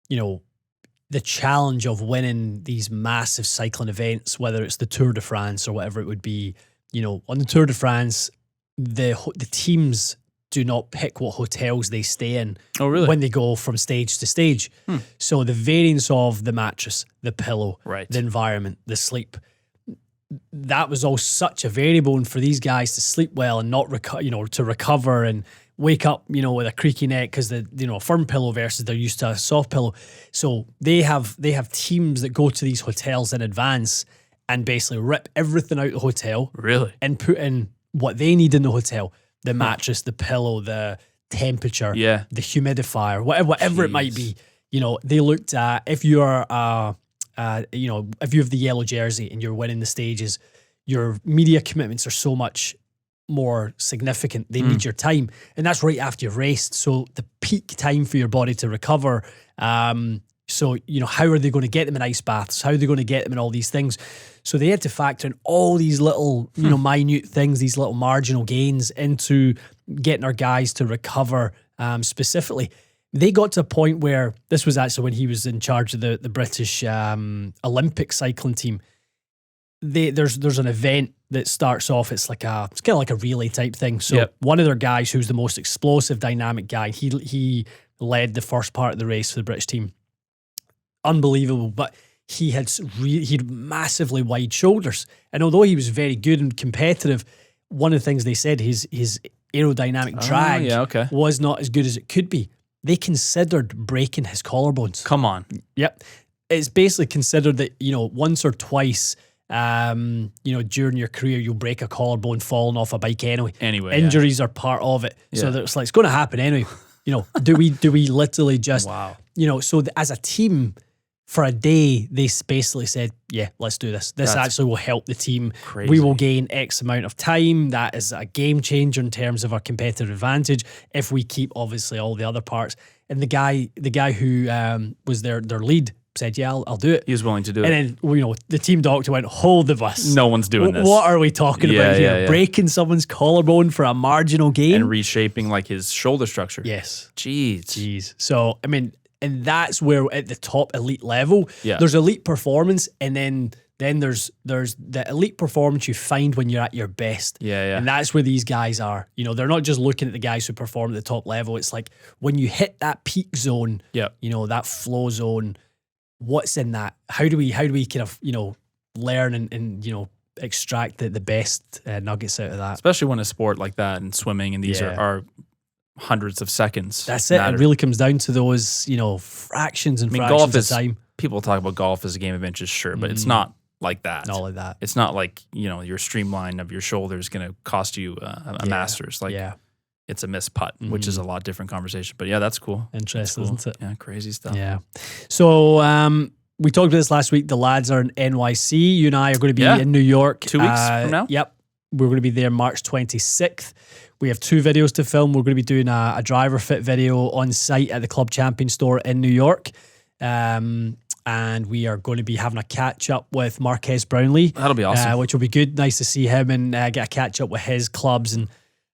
the challenge of winning these massive cycling events, whether it's the Tour de France or whatever it would be. On the Tour de France, the teams do not pick what hotels they stay in when they go from stage to stage. So the variance of the mattress, the pillow, the environment, the sleep, that was all such a variable. And for these guys to sleep well and not to recover and wake up, with a creaky neck because a firm pillow versus they're used to a soft pillow. So they have teams that go to these hotels in advance and basically rip everything out of the hotel. Really? And put in what they need in the hotel. The mattress, the pillow, the temperature, the humidifier, whatever it might be. They looked at if you are, if you have the yellow jersey and you're winning the stages, your media commitments are so much more significant. They need your time, and that's right after you've raced. So the peak time for your body to recover. So how are they going to get them in ice baths? How are they going to get them in all these things? So they had to factor in all these little, minute things, these little marginal gains into getting our guys to recover specifically. They got to a point where this was actually when he was in charge of the British Olympic cycling team. There's an event that starts off. It's kind of like a relay type thing. So one of their guys, who's the most explosive, dynamic guy, he led the first part of the race for the British team. Unbelievable, but he had massively wide shoulders, and although he was very good and competitive, one of the things they said his aerodynamic drag was not as good as it could be. They considered breaking his collarbones. Come on. Yep. It's basically considered that once or twice during your career you'll break a collarbone falling off a bike anyway. Injuries are part of it. So it's like it's going to happen anyway. Do we literally just so as a team, for a day, they basically said, let's do this. This actually will help the team. Crazy. We will gain X amount of time. That is a game changer in terms of our competitive advantage if we keep, obviously, all the other parts. And the guy who was their lead said, I'll do it. He was willing to do it. And then, the team doctor went, hold the bus. No one's doing this. What are we talking about here? Yeah. Breaking someone's collarbone for a marginal gain? And reshaping his shoulder structure. Yes. Jeez. So, and that's where at the top elite level, there's elite performance, and then there's the elite performance you find when you're at your best. Yeah. And that's where these guys are. they're not just looking at the guys who perform at the top level. It's like when you hit that peak zone, that flow zone, what's in that? How do we kind of, learn and extract the best nuggets out of that? Especially when a sport like that and swimming and these are hundreds of seconds. That's it. It really comes down to those, fractions and fractions golf of time. People talk about golf as a game of inches, sure, but it's not like that. Not like that. It's not like, your streamline of your shoulder is going to cost you a Masters. It's a missed putt, which is a lot different conversation. But that's cool. Interesting, cool. Isn't it? Yeah, crazy stuff. Yeah. So we talked about this last week. The lads are in NYC. You and I are going to be in New York. 2 weeks from now? Yep. We're going to be there March 26th. We have 2 videos to film. We're going to be doing a driver fit video on site at the Club Champion store in New York. And we are going to be having a catch up with Marquez Brownlee. That'll be awesome. Which will be good. Nice to see him and get a catch up with his clubs. And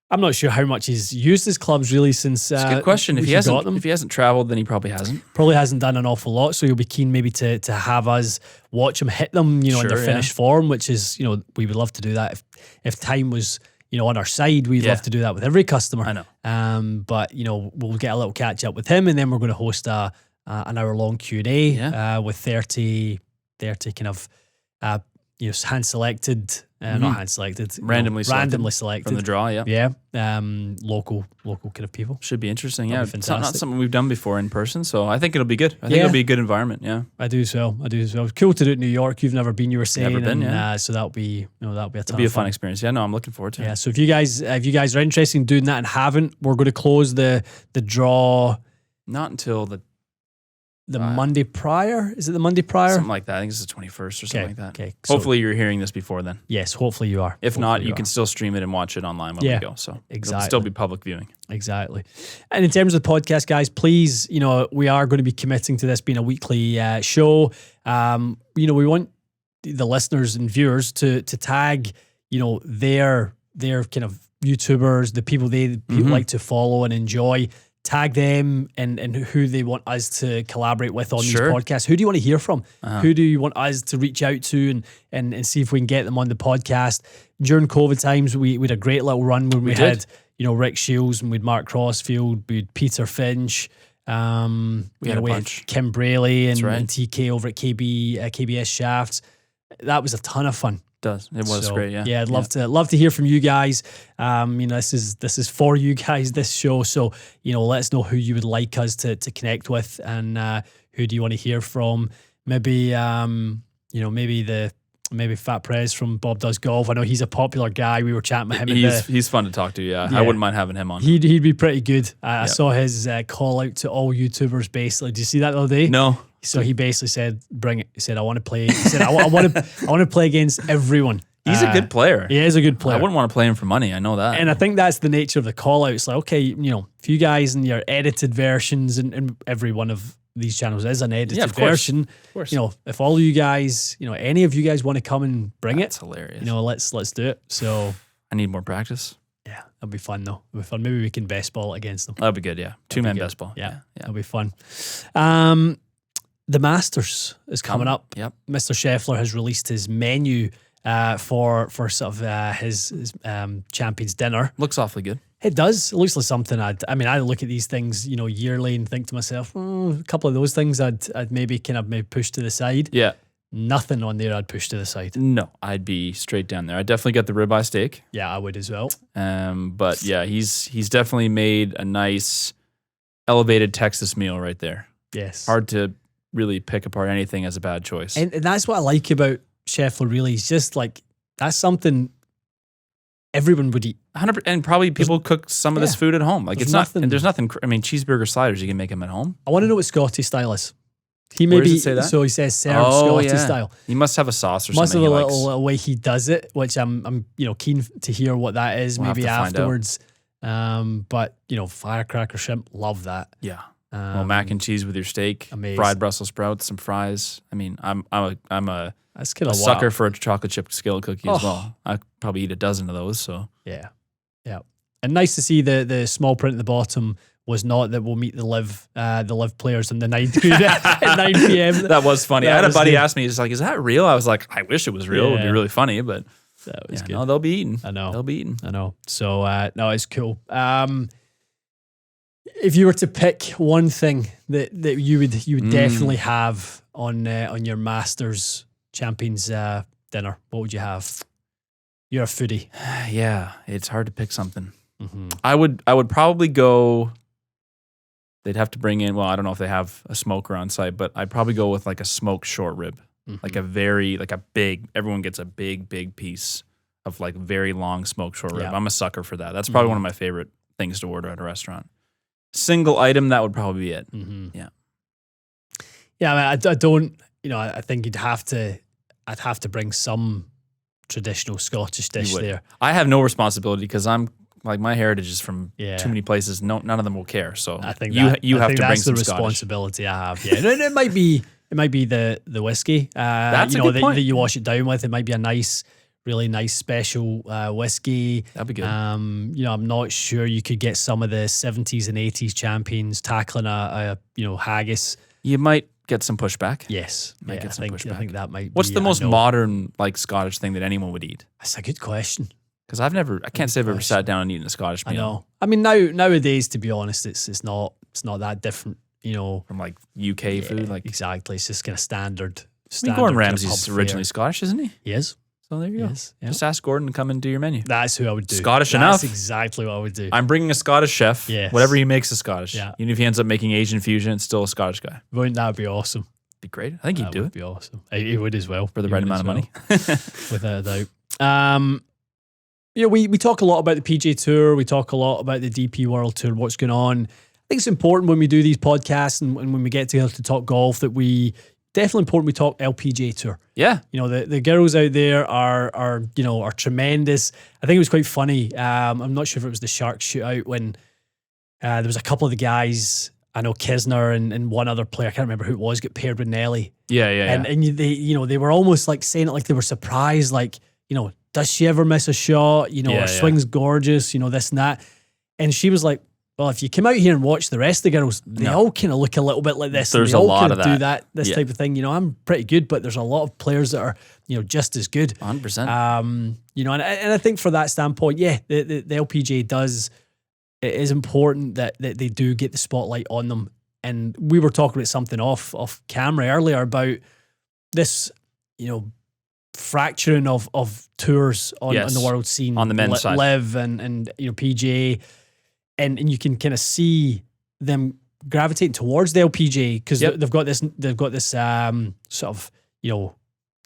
I'm not sure how much he's used his clubs really since. It's a good question. If he hasn't traveled, then he probably hasn't. Probably hasn't done an awful lot. So you'll be keen maybe to have us watch him hit them, in their finished form, which is, we would love to do that. If time was, on our side, we'd love to do that with every customer. I know. But, we'll get a little catch up with him, and then we're going to host an hour-long Q&A with 30 kind of, hand-selected, not hand-selected. Randomly selected. From the draw, Yeah. Local kind of people. Should be interesting, It's not something we've done before in person, so I think it'll be good. I think it'll be a good environment, I do as well. Cool to do it in New York. You've never been, you were saying. Never been, so that'll be a ton It'll be a fun experience. I'm looking forward to it. Yeah, so if you guys are interested in doing that and haven't, we're going to close the draw. Not until the Monday prior? Is it the Monday prior? Something like that. I think it's the 21st or something like that. Okay. Hopefully you're hearing this before then. Yes, hopefully you are. If not, you can still stream it and watch it online when we go. So it'll still be public viewing. Exactly. And in terms of the podcast, guys, please, we are going to be committing to this being a weekly show. We want the listeners and viewers to tag, their kind of YouTubers, the people they like to follow and enjoy. tag them and who they want us to collaborate with on these podcasts. Who do you want to hear from? Who do you want us to reach out to and see if we can get them on the podcast? During COVID times, we had a great little run when we had, Rick Shields, and we had Mark Crossfield, we had Peter Finch, we had Kim Braley and TK over at KBS Shafts. That was a ton of fun. It was great, yeah. Yeah, I'd love to hear from you guys. This is for you guys, this show. So, let us know who you would like us to connect with, and who do you want to hear from? Maybe maybe Fat Prez from Bob Does Golf. I know he's a popular guy. We were chatting with him. He's fun to talk to, yeah. I wouldn't mind having him on. He'd be pretty good. I saw his call out to all YouTubers basically. Did you see that the other day? No. So he basically said, "Bring it." He said, "I want to play." He said, "I want to play against everyone." He's a good player. He is a good player. I wouldn't want to play him for money. I know that. And I think that's the nature of the call out. It's like, okay, if you guys in your edited versions, and every one of these channels is an edited version. Of course. If all of you guys, any of you guys want to come and bring That's hilarious. Let's do it. So I need more practice. Yeah, that'll be fun though. It'll be fun. Maybe we can best ball it against them. That'll be good. Yeah, 2-man best ball. Yeah, that'll be fun. The Masters is coming up. Yep. Mr. Scheffler has released his menu for sort of his champions dinner. Looks awfully good. It does. It looks like something I look at these things, yearly and think to myself, a couple of those things I'd maybe push to the side. Yeah. Nothing on there I'd push to the side. No, I'd be straight down there. I'd definitely get the ribeye steak. Yeah, I would as well. But yeah, he's definitely made a nice elevated Texas meal right there. Yes. Hard to really pick apart anything as a bad choice. And that's what I like about Scheffler, really. He's just like, that's something everyone would eat. 100%, and probably people cook some of this food at home. Like there's nothing. I mean, cheeseburger sliders, you can make them at home. I want to know what Scottie style is. Where does it say that? So he says served Scottie style. He must have a sauce or must something. Must have a little way he does it, which I'm keen to hear what that is. We'll maybe afterwards. But firecracker shrimp, love that. Yeah. Well, mac and cheese with your steak, amazing. Fried Brussels sprouts, some fries. I mean, I'm a sucker for a chocolate chip skillet cookie as well. I probably eat a dozen of those. So yeah. And nice to see the small print at the bottom was not that we'll meet the live players on the 9 at 9 p.m. That was funny. I had a buddy ask me, he's like, "Is that real?" I was like, "I wish it was real. It would be really funny." But that was good. No, they'll be eating. I know they'll be eating. I know. So no, it's cool. If you were to pick one thing that you would definitely have on your Masters Champions dinner, what would you have? You're a foodie. Yeah, it's hard to pick something. Mm-hmm. I would probably go. They'd have to bring in. Well, I don't know if they have a smoker on site, but I'd probably go with like a smoked short rib, like a big. Everyone gets a big piece of like very long smoked short rib. Yeah. I'm a sucker for that. That's probably one of my favorite things to order at a restaurant. Single item, that would probably be it. Mm-hmm. Yeah. Yeah, I don't. I think I'd have to bring some traditional Scottish dish there. I have no responsibility because I'm like my heritage is from too many places. No, none of them will care. So I think you have to bring that's some the responsibility I have. Yeah, and it might be the whiskey. That's a good point. That you wash it down with. It might be a really nice special whiskey. That'd be good. I'm not sure you could get some of the 70s and 80s champions tackling a haggis. You might get some pushback. Yes. I think that might What's be, the most modern like Scottish thing that anyone would eat? That's a good question. Because I can't say I've ever sat down and eaten a Scottish meal. I know. I mean, nowadays, to be honest, it's not that different, from like UK food. Like exactly. It's just kind of standard. Gordon Ramsay's originally Scottish, isn't he? He is. So there you go. Yes, yeah. Just ask Gordon to come and do your menu. That's who I would do. Scottish enough. That's exactly what I would do. I'm bringing a Scottish chef. Yes. Whatever he makes is Scottish. Yeah. Even if he ends up making Asian fusion, it's still a Scottish guy. Wouldn't that be awesome? Be great. I think he'd do it. That would be awesome. He would as well. For the right amount of money. Without a doubt. We talk a lot about the PGA Tour. We talk a lot about the DP World Tour, what's going on. I think it's important when we do these podcasts and when we get together to talk golf that definitely important we talk LPGA Tour. Yeah. The girls out there are tremendous. I think it was quite funny. I'm not sure if it was the Sharks shootout when there was a couple of the guys, I know Kisner and one other player, I can't remember who it was, get paired with Nelly. Yeah. And they were almost like saying it like they were surprised, like, does she ever miss a shot? Her swing's gorgeous, this and that. And she was like, well, if you come out here and watch the rest of the girls, they all kind of look a little bit like this. There's a lot of that. This type of thing. You know, I'm pretty good, but there's a lot of players that are, you know, just as good. 100%. You know, and I think for that standpoint, yeah, the LPGA does. It is important that they do get the spotlight on them. And we were talking about something off camera earlier about this, you know, fracturing of tours on the world scene, on the men's side, Live and you know, PGA. And you can kind of see them gravitating towards the LPGA because they've got this sort of, you know,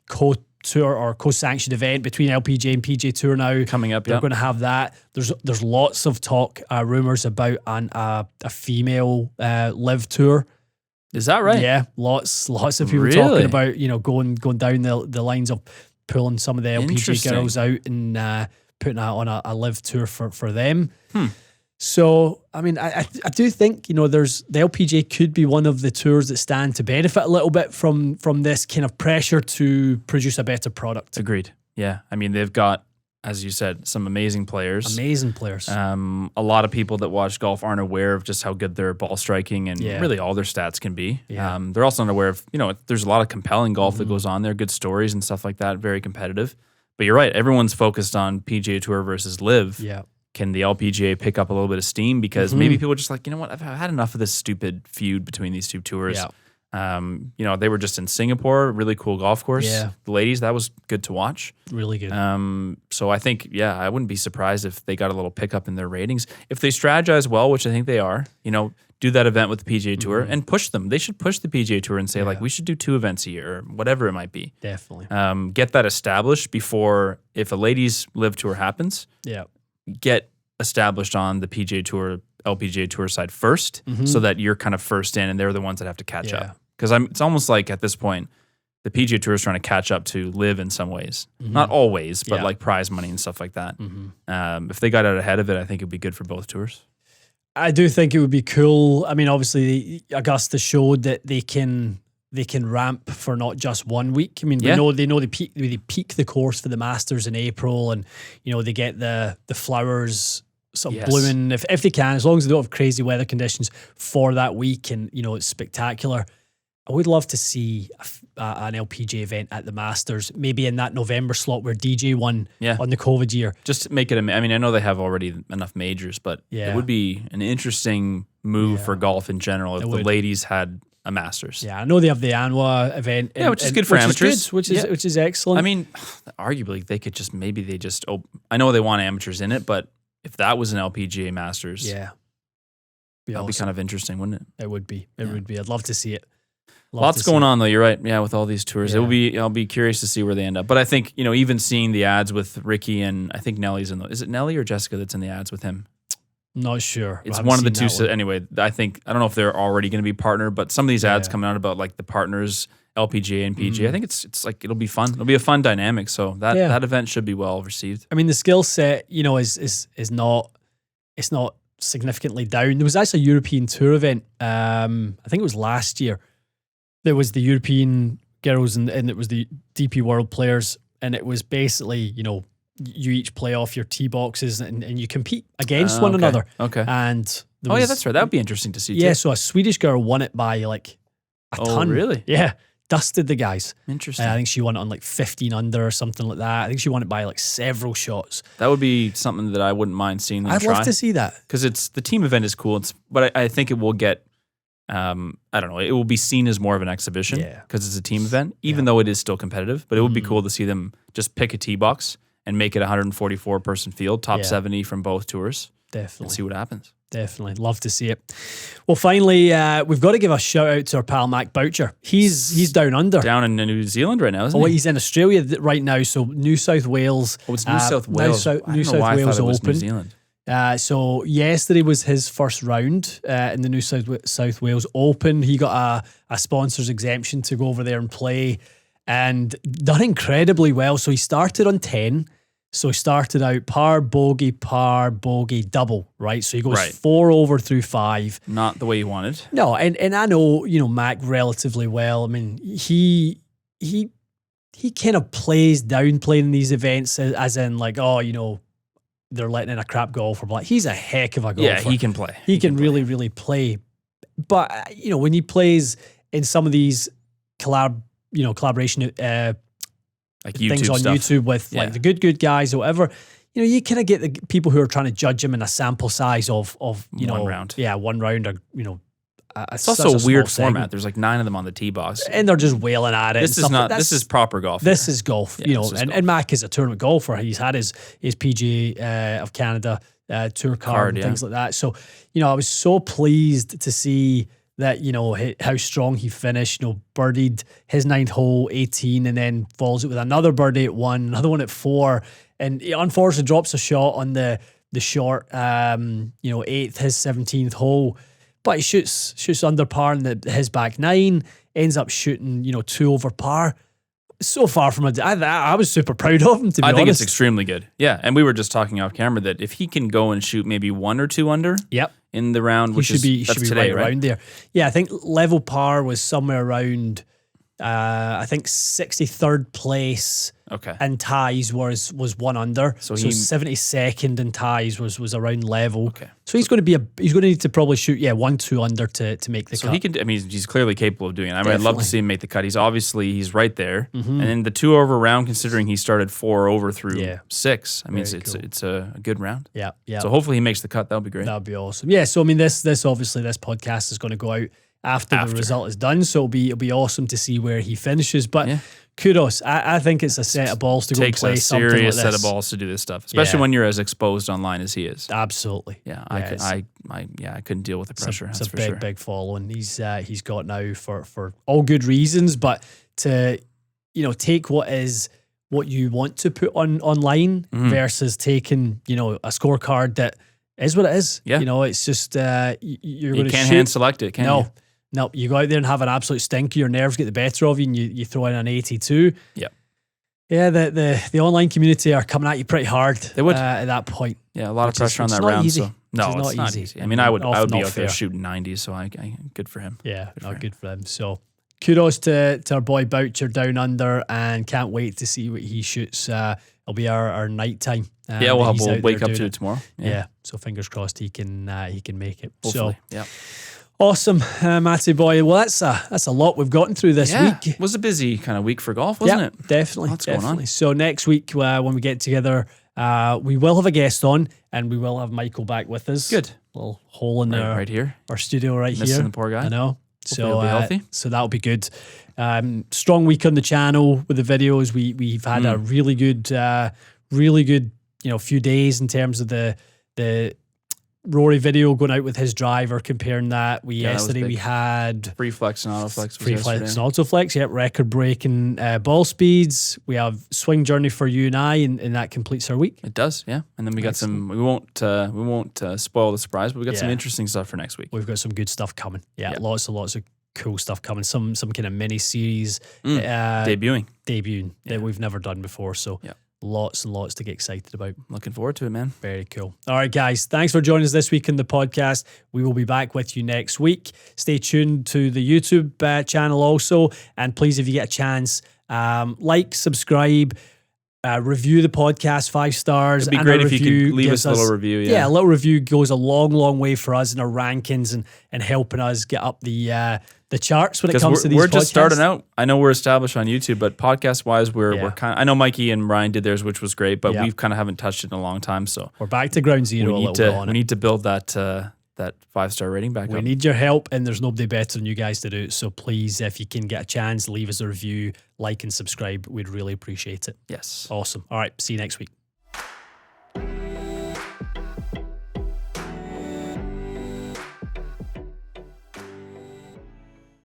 co-tour or co-sanctioned event between LPGA and PGA Tour now coming up. They're going to have that. There's lots of talk, rumors about a female Live Tour. Is that right? Yeah, lots of people talking about, you know, going down the lines of pulling some of the LPGA girls out and putting that on a Live Tour for them. So, I mean, I do think, you know, the LPGA could be one of the tours that stand to benefit a little bit from this kind of pressure to produce a better product. Agreed. Yeah. I mean, they've got, as you said, some amazing players. A lot of people that watch golf aren't aware of just how good their ball striking and really all their stats can be. Yeah. They're also not aware of, you know, there's a lot of compelling golf that goes on there, good stories and stuff like that, very competitive. But you're right, everyone's focused on PGA Tour versus Live. Yeah. Can the LPGA pick up a little bit of steam? Because maybe people are just like, you know what, I've had enough of this stupid feud between these two tours. Yeah. You know, they were just in Singapore, really cool golf course. Yeah. The ladies, that was good to watch. Really good. So I think, I wouldn't be surprised if they got a little pickup in their ratings. If they strategize well, which I think they are, you know, do that event with the PGA Tour and push them. They should push the PGA Tour and say, like, we should do 2 events a year or whatever it might be. Definitely. Get that established before, if a ladies Live Tour happens, get established on the PGA Tour, LPGA Tour side first so that you're kind of first in and they're the ones that have to catch up. Because it's almost like at this point, the PGA Tour is trying to catch up to Live in some ways. Not always, but like prize money and stuff like that. If they got out ahead of it, I think it would be good for both tours. I do think it would be cool. I mean, obviously, Augusta showed that they can ramp for not just 1 week. I mean, they know they peak the course for the Masters in April, and you know they get the flowers sort of blooming if they can, as long as they don't have crazy weather conditions for that week, and you know it's spectacular. I would love to see an LPGA event at the Masters, maybe in that November slot where DJ won on the COVID year. Just to make it, I mean, I know they have already enough majors, but it would be an interesting move for golf in general if the ladies had a Masters. Yeah, I know they have the ANWA event. Which is good for amateurs. Which is excellent. I mean, arguably, they could just, I know they want amateurs in it, but if that was an LPGA Masters, that'd be kind of interesting, wouldn't it? It would be. It would be. I'd love to see it. Lots going on though. You're right. Yeah, with all these tours, I'll be curious to see where they end up. But I think, you know, even seeing the ads with Ricky and I think Nelly's in the. Is it Nelly or Jessica that's in the ads with him? Not sure. It's one of the two. Anyway, I don't know if they're already going to be partnered, but some of these ads coming out about like the partners, LPGA and PGA. I think it's like it'll be fun. It'll be a fun dynamic. So that event should be well received. I mean, the skill set, you know, is not significantly down. There was actually a European Tour event. I think it was last year. There was the European girls and it was the DP World players, and it was basically, you know, you each play off your tee boxes and you compete against one another. Okay. And that's right. That would be interesting to see too. Yeah, so a Swedish girl won it by like a ton. Oh, really? Yeah. Dusted the guys. Interesting. I think she won it on like 15 under or something like that. I think she won it by like several shots. That would be something that I wouldn't mind seeing them I'd love to see that. Because the team event is cool. But I think it will get, I don't know, it will be seen as more of an exhibition because it's a team event, even though it is still competitive. But it would be cool to see them just pick a tee box and make it a 144-person field, top 70 from both tours. Definitely. And see what happens. Definitely. Love to see it. Well, finally, we've got to give a shout out to our pal Mac Boucher. He's down under. Down in New Zealand right now, isn't he? He's in Australia right now, so New South Wales. Oh, it's New South Wales. New South Wales Open. New Zealand. So yesterday was his first round in the New South Wales Open. He got a sponsor's exemption to go over there and play and done incredibly well. So he started on 10. So he started out par, bogey, double, right? So he goes 4 over through 5. Not the way you wanted. No, and I know, you know, Mac relatively well. I mean, he kind of plays down playing these events as in like, oh, you know, they're letting in a crap golfer. But he's a heck of a golfer. Yeah, he can play. He can really, really play. But when he plays in some of these collaboration like things on stuff. YouTube with like the good guys or whatever, you kind of get the people who are trying to judge him in a sample size of one round. Yeah, 1 round or it's also a weird format. There's like 9 of them on the tee box, and they're just wailing at it. This is proper golf. This is golf, and Mac is a tournament golfer. He's had his PGA of Canada tour card and things like that. So I was so pleased to see that how strong he finished. Birdied his 9th hole, 18, and then follows it with another birdie at 1, another one at 4, and he unfortunately drops a shot on the short 8th, his 17th hole. But he shoots under par in his back 9, ends up shooting 2 over par. So far from I was super proud of him, to be honest. I think it's extremely good. Yeah, and we were just talking off camera that if he can go and shoot maybe 1 or 2 under in the round, which should be today, right around there. Yeah, I think level par was somewhere around, I think 63rd place. Okay. And ties was 1 under. So 72nd in ties was around level. Okay. So he's going to need to probably shoot 1-2 under to make the cut. So he can. I mean, he's clearly capable of doing it. I'd love to see him make the cut. He's right there. And then the 2 over round, considering he started 4 over through 6. I mean, it's a good round. Yeah. So hopefully he makes the cut. That would be great. That would be awesome. Yeah. So I mean, this obviously this podcast is going to go out after the result is done. So it'll be awesome to see where he finishes. But kudos. I think it's a set of balls to go play something like this. Takes a serious set of balls to do this stuff, especially when you're as exposed online as he is. Absolutely. Yeah, I couldn't deal with the pressure. It's a big following. He's got now for all good reasons, but to take what you want to put online versus taking a scorecard that is what it is. Yeah. It's just you're going to can't hand select it, can you? No, you go out there and have an absolute stinker. Your nerves get the better of you, and you throw in an 82. Yeah. Yeah, the online community are coming at you pretty hard. They would at that point. Yeah, a lot of pressure on that round. Easy. So no, it's not easy. I mean, I would be out there shooting 90s, so I good for him. Yeah, good for him. So kudos to our boy Boucher down under, and can't wait to see what he shoots. It'll be our night time. We'll wake up to it tomorrow. Yeah, so fingers crossed he can make it. Hopefully. So yeah. Awesome, Matty boy. Well, that's a lot we've gotten through this week. It was a busy kind of week for golf, wasn't it? Definitely. Lots going on. So next week when we get together, we will have a guest on, and we will have Michael back with us. Good. Little hole in there, right here. Our studio right here. Missing the poor guy. I know. Hopefully he'll be healthy. So that'll be good. Strong week on the channel with the videos. We've had a really good few days in terms of the Rory video going out with his driver, comparing that. Yesterday we had free flex and autoflex. Free flex and autoflex. Yep, record breaking ball speeds. We have swing journey for you and I, and that completes our week. It does, yeah. And then we got some. We won't spoil the surprise, but we got some interesting stuff for next week. We've got some good stuff coming. Yeah, lots of cool stuff coming. Some kind of mini series debuting that we've never done before. So. Yeah. Lots and lots to get excited about. Looking forward to it, man. Very cool. All right, guys. Thanks for joining us this week in the podcast. We will be back with you next week. Stay tuned to the YouTube channel also. And please, if you get a chance, like, subscribe, review the podcast 5 stars. It'd be great if you could leave us a little review. Yeah, a little review goes a long, long way for us in our rankings and helping us get up the charts when it comes to these podcasts. We're just starting out. I know we're established on YouTube, but podcast-wise, we're kind of... I know Mikey and Ryan did theirs, which was great, but we've kind of haven't touched it in a long time, so... We're back to ground zero We need to build that 5-star rating back up. We need your help, and there's nobody better than you guys to do it, so please, if you can get a chance, leave us a review, like and subscribe. We'd really appreciate it. Yes. Awesome. All right, see you next week.